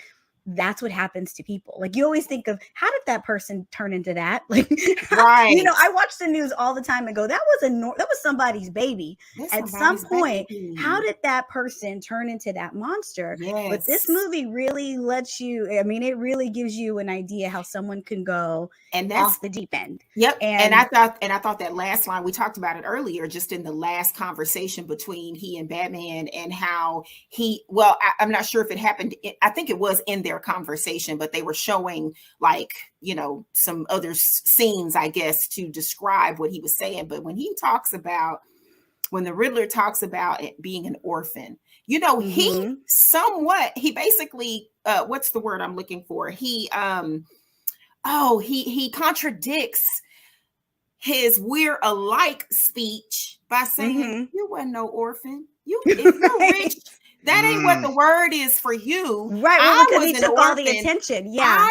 that's what happens to people. Like you always think of, how did that person turn into that? Like, Right. I watch the news all the time and go, that was somebody's baby. That's At some somebody's point, baby. how did that person turn into that monster? But this Yes. movie really lets you, I mean, it really gives you an idea how someone can go And that's off the deep end. Yep. And I thought that last line, we talked about it earlier, just in the last conversation between he and Batman, and how I'm not sure if it happened. I think it was in their conversation, but they were showing like, you know, some other scenes, I guess, to describe what he was saying. But when the Riddler talks about it being an orphan, you know, he basically, what's the word I'm looking for? He contradicts his "we're alike" speech by saying, you wasn't no orphan. If you're rich, that ain't what the word is for you. Right. Well, because he took all the attention. Yeah.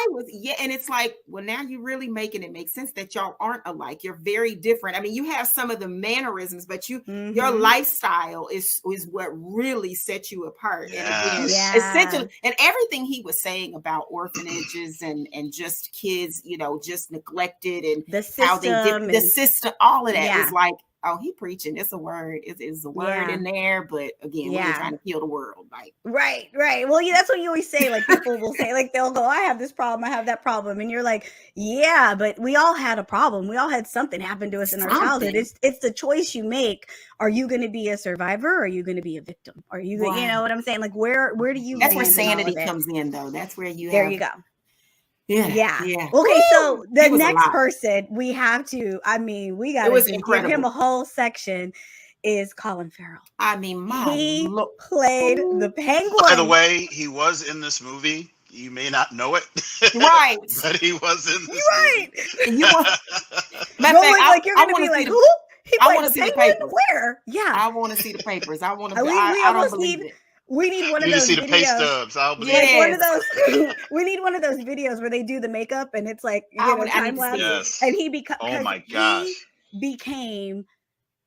And it's like, well, now you're really making it make sense that y'all aren't alike. You're very different. I mean, you have some of the mannerisms, but your lifestyle is what really sets you apart. And again, essentially, and everything he was saying about orphanages and just kids, you know, just neglected, and the system, how they did the system, all of that was like, oh, he preaching. It's a word. It's a word in there, but again, we're trying to heal the world. Like, right. Well, that's what you always say. Like people will say, like they'll go, I have this problem, I have that problem, and you're like, yeah, but we all had a problem. We all had something happen to us in our childhood. It's the choice you make. Are you going to be a survivor? Or are you going to be a victim? Are you, you know what I'm saying? Like where do you? That's where sanity comes in, though. That's where you. There you go. Yeah. Okay, woo! So the next person we have to, I mean, we got to give him a whole section, is Colin Farrell. I mean, he played the Penguin. By the way, he was in this movie. You may not know it, right? But he was in this movie. You want, like you're gonna be like, who? I want to see the papers. Where? Yeah, I want to see the papers. I want to. I don't believe it. We need one of those see videos. The pay stubs. One of those. We need one of those videos where they do the makeup and it's like time lapse. Yes. And he becomes. Oh my gosh. He became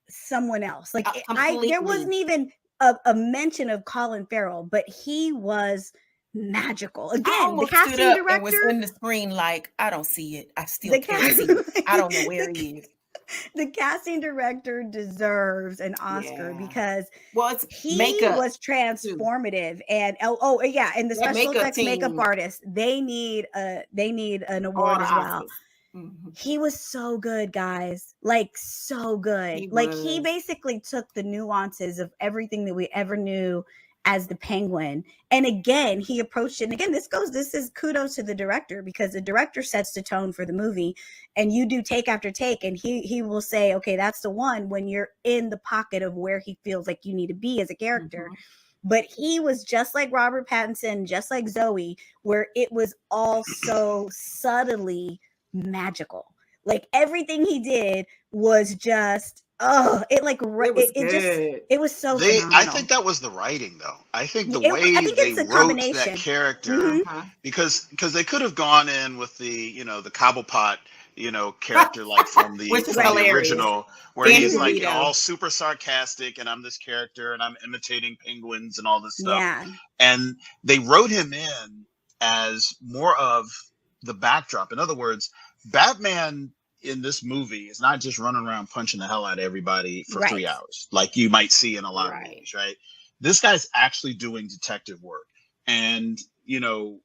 someone else. Like completely. There wasn't even a mention of Colin Farrell, but he was magical. Again, the casting director and was in the screen like, I don't see it. I still can't see it. I don't know where he is. The casting director deserves an Oscar because he was transformative, and and the special effects makeup artists, they need an award as well. He was so good, guys, like so good. He basically took the nuances of everything that we ever knew as the Penguin, and again he approached it, and again this is kudos to the director, because the director sets the tone for the movie, and you do take after take, and he will say, okay, that's the one, when you're in the pocket of where he feels like you need to be as a character. But he was just like Robert Pattinson, just like Zoe, where it was all so subtly magical. Like everything he did was just it was so phenomenal. I think that was the writing, though. I think they wrote that character, because they could have gone in with the Cobblepot character, like from the original, where he's like all super sarcastic, and I'm this character and I'm imitating penguins and all this stuff. And they wrote him in as more of the backdrop. In other words, Batman in this movie is not just running around punching the hell out of everybody for 3 hours, like you might see in a lot of movies, right? This guy's actually doing detective work. And, the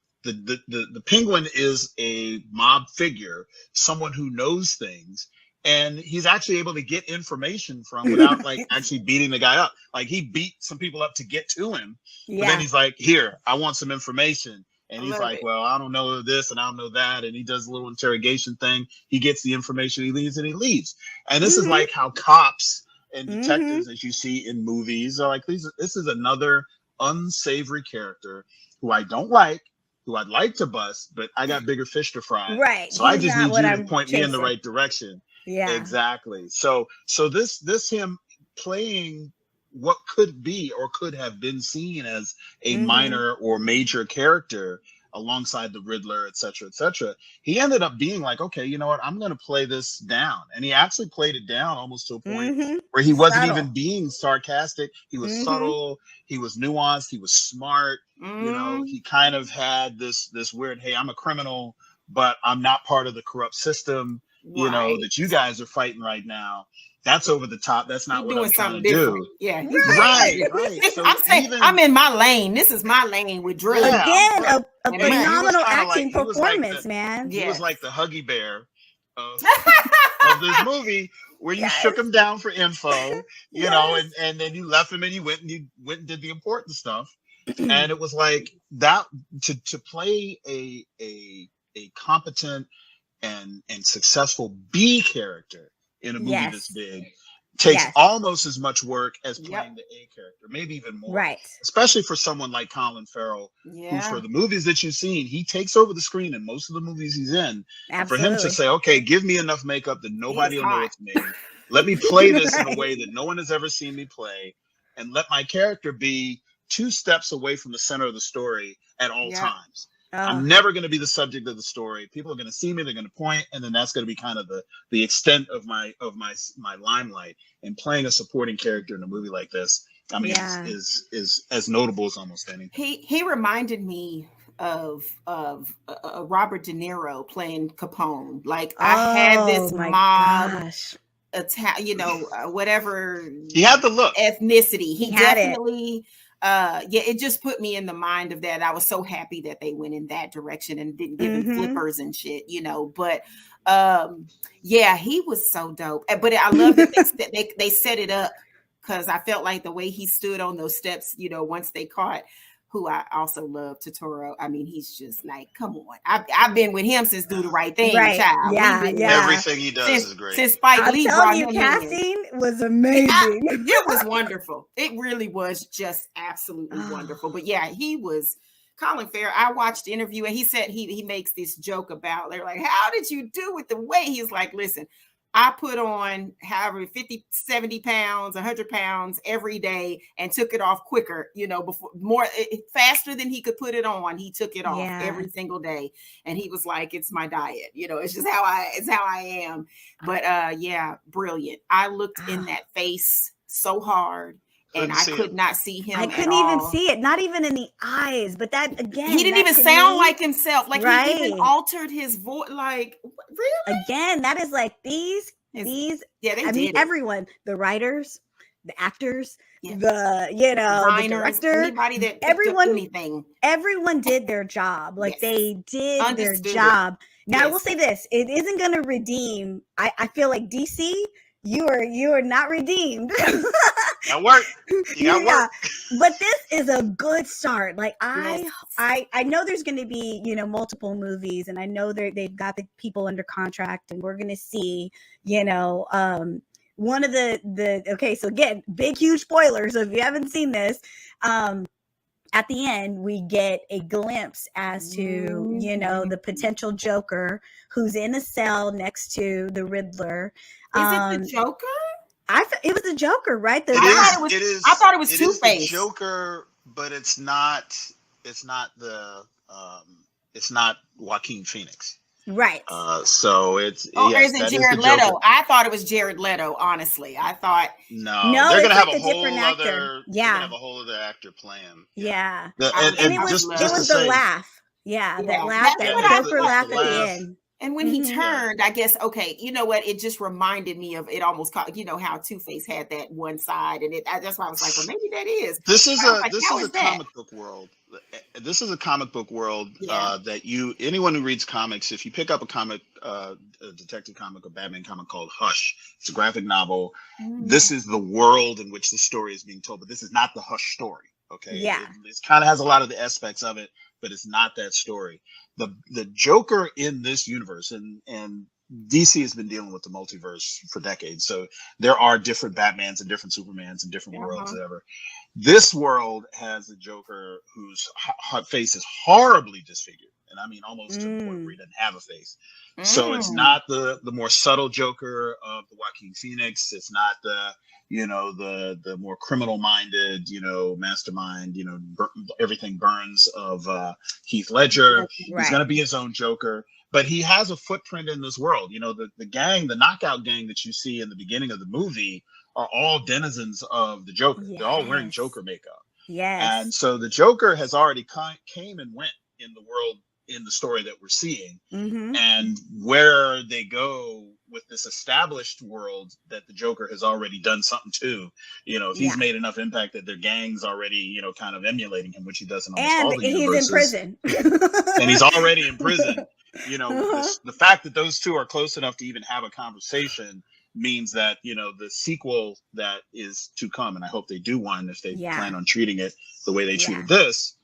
Penguin is a mob figure, someone who knows things, and he's actually able to get information from without actually beating the guy up. Like he beat some people up to get to him, but then he's like, here, I want some information. And he's like, well, I don't know this and I don't know that. And he does a little interrogation thing. He gets the information, he leaves, and he leaves. And this is like how cops and Mm-hmm. detectives that you see in movies are like, this is another unsavory character who I don't like, who I'd like to bust, but I got bigger fish to fry. Right. So I He's just not need what you to I'm point me in the chasing. right direction. Yeah. Exactly. So this him playing what could be or could have been seen as a Mm-hmm. minor or major character alongside the Riddler, et cetera, et cetera. He ended up being like, okay, you know what? I'm going to play this down. And he actually played it down almost to a point Mm-hmm. where he wasn't Subtle. even being sarcastic. He was Mm-hmm. subtle. He was nuanced. He was smart. You know, he kind of had this weird, hey, I'm a criminal, but I'm not part of the corrupt system, you know, Right. that you guys are fighting right now. That's over the top. That's not He's what doing I'm trying something to different. do. Yeah, he's Right. doing Right, something right. different. So I'm saying even I'm in my lane. This is my lane with drugs. yeah, Again, right. a And And he was phenomenal kind of acting like he was like performance, the man. he was Yes. like the Huggy Bear of this movie, where you Yes. shook him down for info, you know, Yes. and then you left him and you went and did the important stuff. And it was like that to play a competent and successful B character in a movie this Yes. big takes Yes. almost as much work as Yep. playing the A character, maybe even more. Right. Especially for someone like Colin Farrell, who Yeah. for the movies that you've seen, he takes over the screen in most of the movies he's in. And for him to Absolutely. say, okay, give me enough makeup that He is nobody will know hot. it's me. Let me play this in a Right. way that no one has ever seen me play, and let my character be 2 steps away from the center of the story at all Yeah. times. Oh, I'm never going to be the subject of the story. People are going to see me, they're going to point, and then that's going to be kind of the extent of my limelight. And playing a supporting character in a movie like this, I mean, yeah. is as notable as almost anything. He reminded me of Robert De Niro playing Capone. Like I had this Oh my mob gosh. you know, whatever He had the look. ethnicity. He had it. definitely yeah, it just put me in the mind of that. I was so happy that they went in that direction and didn't give him Mhm. flippers and shit, you know. But yeah, he was so dope. But I love that they set it up, because I felt like the way he stood on those steps, you know, once they caught, who I also love, Totoro. I mean, he's just like, come on. I've been with him since Do the Right Thing, Right. child. We've Yeah. been Yeah. Everything he does is great. since Spike I'm Lee telling brought you, him in. casting was amazing. It was wonderful. It really was just absolutely wonderful. But yeah, he was Colin Farrell. I watched the interview and he said he makes this joke about, they're like, how did you do with the weight? He's like, listen, I put on however 50, 70 pounds, 100 pounds every day and took it off quicker, you know, before faster than he could put it on. He took it off Yeah. every single day. And he was like, it's my diet, you know, it's just how I am. But yeah, brilliant. I looked in that face so hard and I could not see him. I couldn't even see it, not even in the eyes. But that again, he didn't even sound like himself. Like right. he even altered his voice. Like, really? Again, that is like these. Yeah, I mean, everyone, the writers, the actors, yeah. the the director, anybody that everyone did their job. Like they did their job. Now I will say this: it isn't going to redeem. I feel like DC, you are not redeemed. That worked. You got work. But this is a good start. Like I know there's going to be, you know, multiple movies, and I know they've got the people under contract, and we're going to see, you know, one of the okay. So again, big huge spoilers. So if you haven't seen this, at the end we get a glimpse as to, you know, the potential Joker who's in a cell next to the Riddler. Is it the Joker? It was the Joker, right? I thought it was Two-Face. Joker, but it's not Joaquin Phoenix. Right. So it's is it Jared Leto? I thought it was Jared Leto, honestly. I thought no, they're gonna have a whole other have a whole other actor playing. Yeah. And it was the laugh. Yeah, that laugh, that Joker laugh at the end. And when he turned, I guess, okay, you know what? It just reminded me of, it almost called, you know, how Two-Face had that one side, and that's why I was like, well, maybe that is. This is a comic book world. This is a comic book world that anyone who reads comics, if you pick up a detective comic, a Batman comic called Hush, it's a graphic novel. This is the world in which the story is being told, but this is not the Hush story. Okay. Yeah. It kind of has a lot of the aspects of it, but it's not that story. The Joker in this universe, and DC has been dealing with the multiverse for decades. So there are different Batmans and different Supermans and different worlds, whatever. This world has a Joker whose face is horribly disfigured. And I mean, almost to the point where he doesn't have a face. So it's not the more subtle Joker of the Joaquin Phoenix. It's not the, you know, the more criminal minded, you know, mastermind, you know, everything burns of Heath Ledger. Right. He's going to be his own Joker. But he has a footprint in this world. You know, the gang, the knockout gang that you see in the beginning of the movie are all denizens of the Joker. Yes. They're all wearing Joker makeup. Yes. And so the Joker has already came and went in the world, in the story that we're seeing. And where they go with this established world that the Joker has already done something to, you know, if he's made enough impact that their gang's already, you know, kind of emulating him, which he does in almost all the universes. He's in prison. And he's already in prison. You know, the fact that those two are close enough to even have a conversation means that, you know, the sequel that is to come, and I hope they do one if they plan on treating it the way they treated this,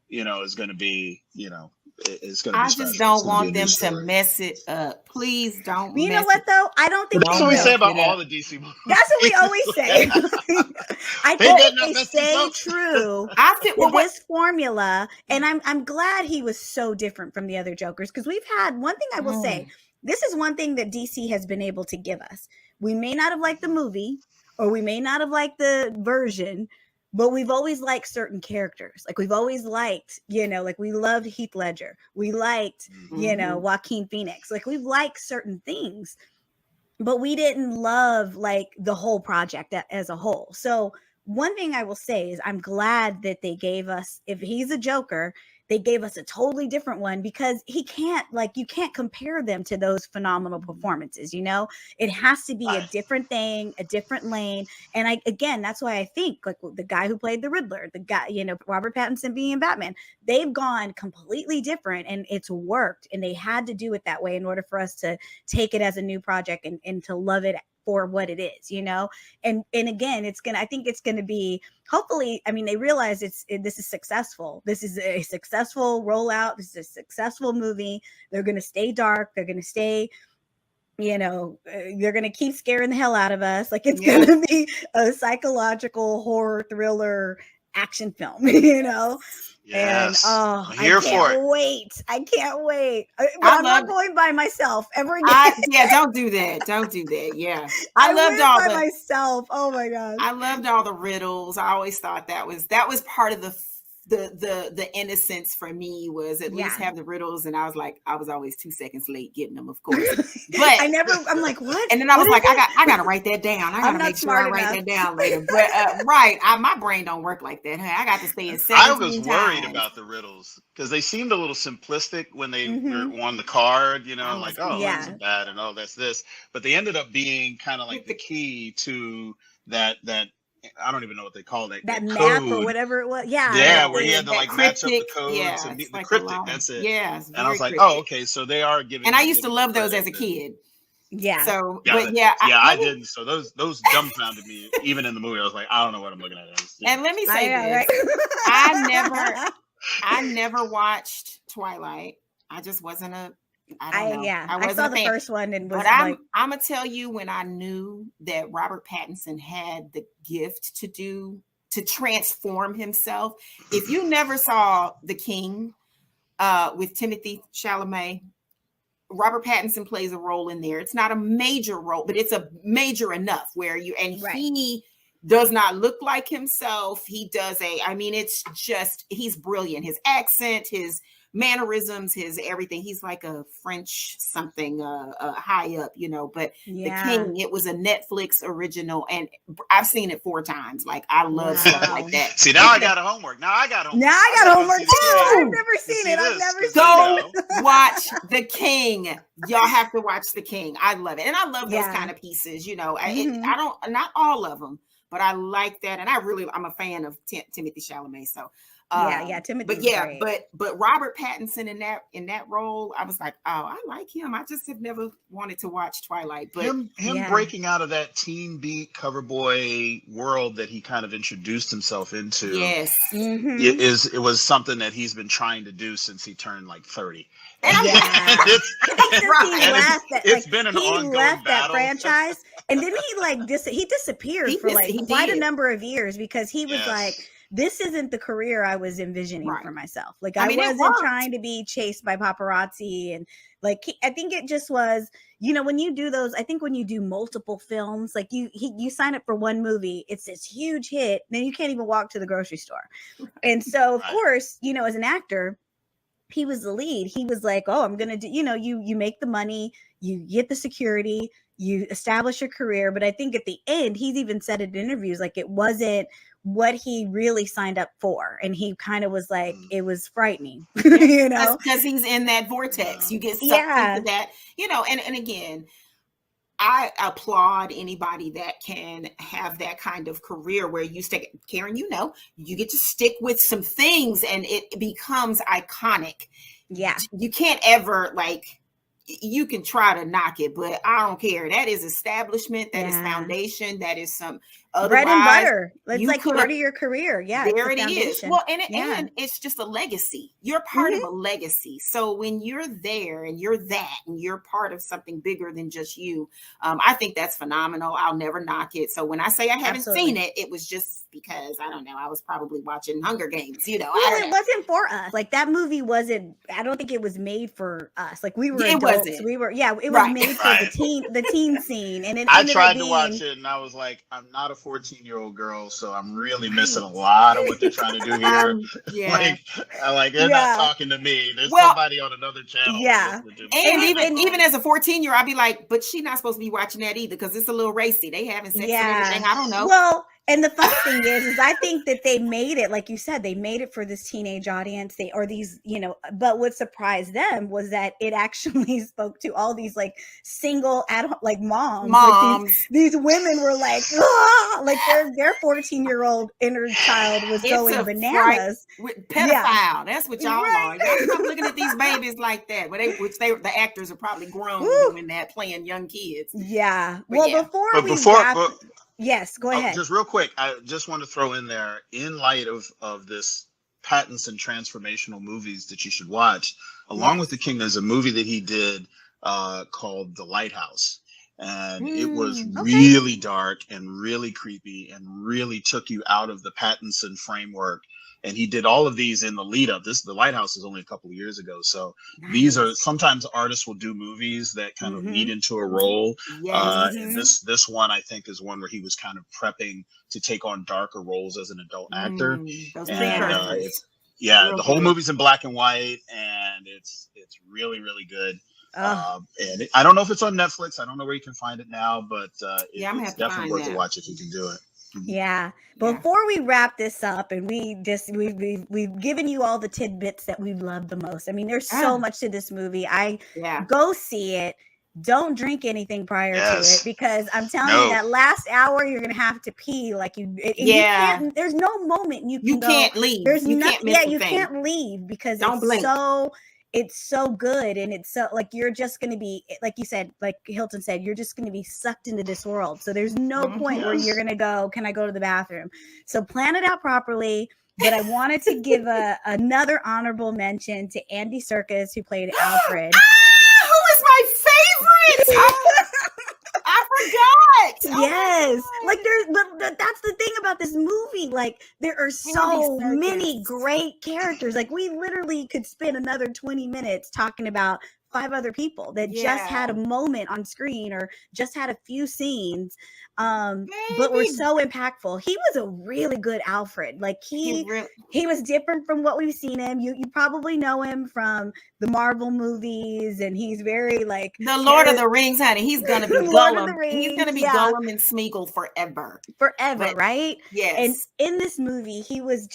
you know, is going to be, you know, it's going to be special. I just don't want them to mess it up. Please don't. You know what though? I don't think that's what we say about all the DC movies. That's what we always say. I think they stay true to this formula, and I'm glad he was so different from the other Jokers, because we've had one thing I will say. This is one thing that DC has been able to give us. We may not have liked the movie, or we may not have liked the version, but we've always liked certain characters. Like we've always liked, you know, like we loved Heath Ledger. We liked, you know, Joaquin Phoenix. Like we've liked certain things, but we didn't love like the whole project as a whole. So one thing I will say is I'm glad that they gave us, if he's a Joker, they gave us a totally different one, because he can't, like, you can't compare them to those phenomenal performances. You know, it has to be a different thing, a different lane. And again, that's why I think like the guy who played the Riddler, the guy, you know, Robert Pattinson being Batman, they've gone completely different, and it's worked. And they had to do it that way in order for us to take it as a new project and to love it for what it is, you know. And again, I think it's gonna be, hopefully, I mean, they realize this is successful. This is a successful rollout. This is a successful movie. They're gonna stay dark. They're gonna stay, you know, they're gonna keep scaring the hell out of us. Like it's gonna be a psychological horror thriller action film, you know. Yes. And I'm here for it. I can't wait. I'm not going by myself ever again. Don't do that. Don't do that. Yeah. I loved all by myself. Oh my God. I loved all the riddles. I always thought that was part of the innocence for me, was at least have the riddles. And I was always 2 seconds late getting them, of course. But I'm like, what? And then I was like, I gotta write that down. I gotta make sure I write that down later. But my brain don't work like that. Hey, I got to stay in 17 I was worried about the riddles because they seemed a little simplistic when they were on the card, you know, like, oh, that's bad and oh, that's this. But they ended up being kind of like the key to that I don't even know what they call it. That map code. Or whatever it was. Yeah, where he had to like match up the code to meet the cryptic. That's it. Yeah. And I was like, oh, okay. So they are giving. And I used to love those as a kid. Yeah. So, I didn't. So those dumbfounded me. Even in the movie, I was like, I don't know what I'm looking at. And let me say this: I never watched Twilight. I just wasn't a. I don't know. I saw the first one and was I'm gonna tell you, when I knew that Robert Pattinson had the gift to transform himself. If you never saw The King with Timothée Chalamet, Robert Pattinson plays a role in there. It's not a major role, but it's a major enough where he does not look like himself. He does it's just, he's brilliant. His accent, his mannerisms, his everything. He's like a French something high up, you know. But The King, it was a Netflix original, and I've seen it 4 times. Like, I love stuff like that. See, now I got homework. Now I got homework too. I've never seen it. Go watch The King. Y'all have to watch The King. I love it, and I love those kind of pieces. You know, I don't, not all of them, but I like that, and I'm a fan of Timothée Chalamet. So Timothy But was yeah, great. but Robert Pattinson in that role, I was like, oh, I like him. I just have never wanted to watch Twilight. But him breaking out of that teen beat cover boy world that he kind of introduced himself into, yes, it was something that he's been trying to do since he turned like 30. and Yeah. I think since he left that, it's been an he ongoing left that battle. franchise, and then he like he disappeared for like quite a number of years because he was like, this isn't the career I was envisioning for myself. Like I wasn't trying to be chased by paparazzi, and like I think it just was, when you do those, I think when you do multiple films, like you sign up for one movie, it's this huge hit, then you can't even walk to the grocery store. And so of course, as an actor, he was the lead. He was like, oh, I'm gonna do, you make the money, you get the security, you establish your career. But I think at the end, he's even said in interviews, like it wasn't what he really signed up for. And he kind of was like, it was frightening, because he's in that vortex. You get sucked into that, and again, I applaud anybody that can have that kind of career where you stick, Karen, you get to stick with some things and it becomes iconic. Yeah. You can't ever you can try to knock it, but I don't care. That is establishment. That is foundation. That is some bread and butter. It's like part of your career. Yeah. There it is. Well, and it's just a legacy. You're part of a legacy. So when you're there and you're part of something bigger than just you, I think that's phenomenal. I'll never knock it. So when I say I haven't seen it, it was just because, I don't know, I was probably watching Hunger Games, Well, it wasn't for us. Like that movie wasn't, I don't think it was made for us. Like we were adults. We were, it was made for the teen scene. And I tried to watch it and I was like, I'm not a 14-year-old girl, so I'm really missing a lot of what they're trying to do here. They're not talking to me. There's somebody on another channel. Yeah. And even as a 14-year-old, I'd be like, but she's not supposed to be watching that either because it's a little racy. They having sex and everything. I don't know. Well, and the funny thing is I think that they made it, like you said, they made it for this teenage audience. But what surprised them was that it actually spoke to all these like single like moms. Like these women were like, like their 14-year-old inner child was going bananas. Pedophile. That's what y'all are. Y'all stop looking at these babies like that. The actors are probably grown doing that, playing young kids. Yeah. Yes, go ahead. Just real quick, I just want to throw in there, in light of this Pattinson transformational movies that you should watch, along with The King, there's a movie that he did called The Lighthouse. And it was really dark and really creepy and really took you out of the Pattinson framework. And he did all of these in the lead up. The Lighthouse is only a couple of years ago. So these are, sometimes artists will do movies that kind of lead into a role. And this one, I think, is one where he was kind of prepping to take on darker roles as an adult actor. The whole movie's in black and white, and it's really, really good. And I don't know if it's on Netflix. I don't know where you can find it now, but it's definitely worth a watch if you can do it. Yeah. Before we wrap this up, and we've given you all the tidbits that we love the most. I mean, there's so much to this movie. Go see it. Don't drink anything prior to it, because I'm telling you, that last hour you're gonna have to pee like you. You can't, there's no moment you can't leave. There's nothing. You can't leave because it's so good, and it's so like you're just going to be, like you said, like Hilton said, you're just going to be sucked into this world. So there's no point where you're going to go, can I go to the bathroom? So plan it out properly. But I wanted to give another honorable mention to Andy Serkis, who played Alfred. Who is my favorite? I forgot. Yes. But that's the thing about this movie. Like, there are so many great characters. Like, we literally could spend another 20 minutes talking about 5 other people that just had a moment on screen or just had a few scenes, but were so impactful. He was a really good Alfred. Like he was different from what we've seen him. You probably know him from the Marvel movies, and he's very like the Lord of the Rings, honey. He's gonna be Gollum. He's gonna be Gollum and Smeagol forever, right? Yes. And in this movie, he was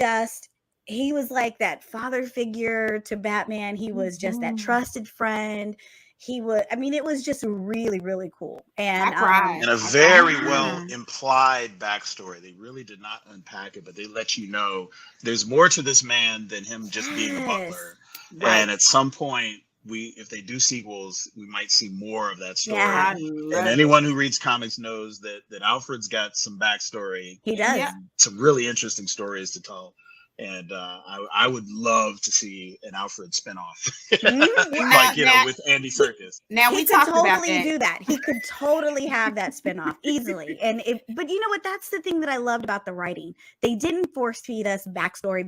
like that father figure to Batman. He was just that trusted friend. he would, I mean, it was just really, really cool. And I cried. And a very Yeah. well implied backstory. They really did not unpack it, but they let you know there's more to this man than him just being a Yes. butler. Right. And at some point, if they do sequels, we might see more of that story. Yeah. I love And it. anyone who reads comics knows that Alfred's got some backstory. He does. Yeah. Some really interesting stories to tell. And I would love to see an Alfred spinoff, like Now- with Andy Serkis. Now He we could talked about totally that. do that. He could totally have that spinoff easily. But you know what? That's the thing that I loved about the writing. They didn't force feed us backstory.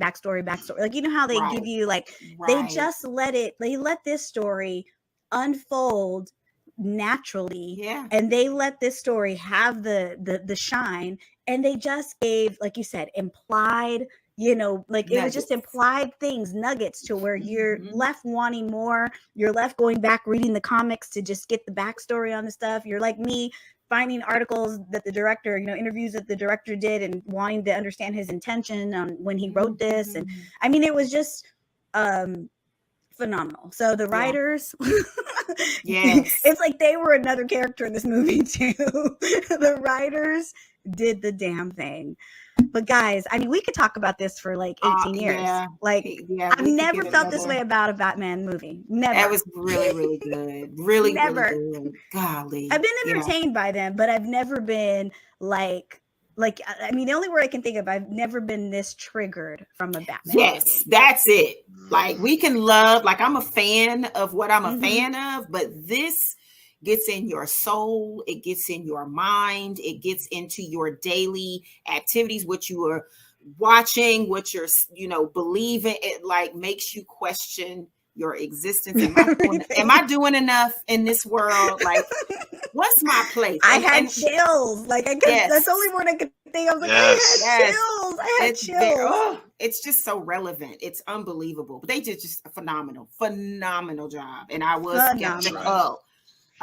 Like, you know how they Right. give you like, Right. they just they let this story unfold naturally. Yeah. And they let this story have the shine. And they just gave, like you said, implied, like it was just Nuggets. implied things, nuggets, to where you're Mhm. left wanting more. You're left going back reading the comics to just get the backstory on the stuff. You're like me, finding articles that the director, interviews that the director did, and wanting to understand his intention on when he wrote this. And I mean, it was just phenomenal. So the writers, Yes. it's like they were another character in this movie too. The writers did the damn thing. But guys, I mean, we could talk about this for like 18 years. Yeah. Like, Yeah, I've we could never get felt this another- way about a Batman movie. Never. That was really, really good. Really, Never. really good. Golly. I've been Yeah. entertained by them, but I've never been like, I mean, the only word I can think of, I've never been this triggered from a Batman Yes, movie. that's it. Like, we can love, like, I'm a fan of what I'm a Mhm. fan of, but this gets in your soul, it gets in your mind, it gets into your daily activities, what you are watching, what you're believing. It like makes you question your existence. Am I doing enough in this world? Like, what's my place? I had chills. Like, Yes. that's the only word I could think of. I was like, Yes. I had Yes. chills. I had it's chills. it's just so relevant. It's unbelievable. But they did just a phenomenal job. And I was Phenomenal. skeptical.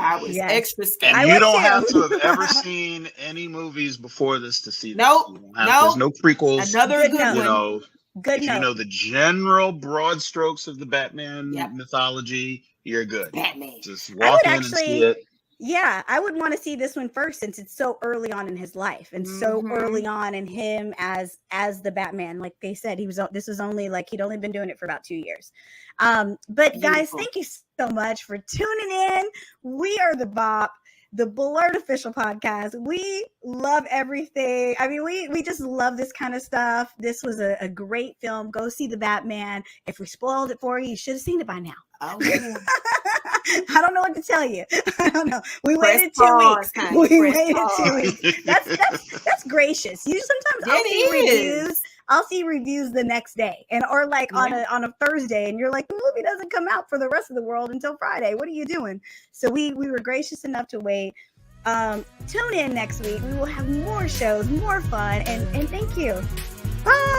I was Yes. extra And skeptical. I you was don't too. have to have ever seen any movies before this to see this. Nope. You don't have- There's no prequels. Another Good good note. You one. know, Good if you note. know the general broad strokes of the Batman Yep. mythology, you're good. Batman. Just would walk in and see actually- it. Yeah, I would want to see this one first, since it's so early on in his life and so Mhm. early on in him as the Batman. Like they said, this was only like he'd only been doing it for about 2 years. But guys, Beautiful. thank you so much for tuning in. We are the Bop, the Blurred Official Podcast. We love everything. I mean, we just love this kind of stuff. This was a great film. Go see the Batman. If we spoiled it for you, you should have seen it by now. Oh, yeah. I don't know what to tell you. I don't know. We Press waited 2 pause, weeks. honey. We Press waited pause. 2 weeks. That's gracious. You sometimes I'll It see is. reviews. I'll see reviews the next day, or like on a Thursday, and you're like, the movie doesn't come out for the rest of the world until Friday. What are you doing? So we were gracious enough to wait. Tune in next week. We will have more shows, more fun, and thank you. Bye.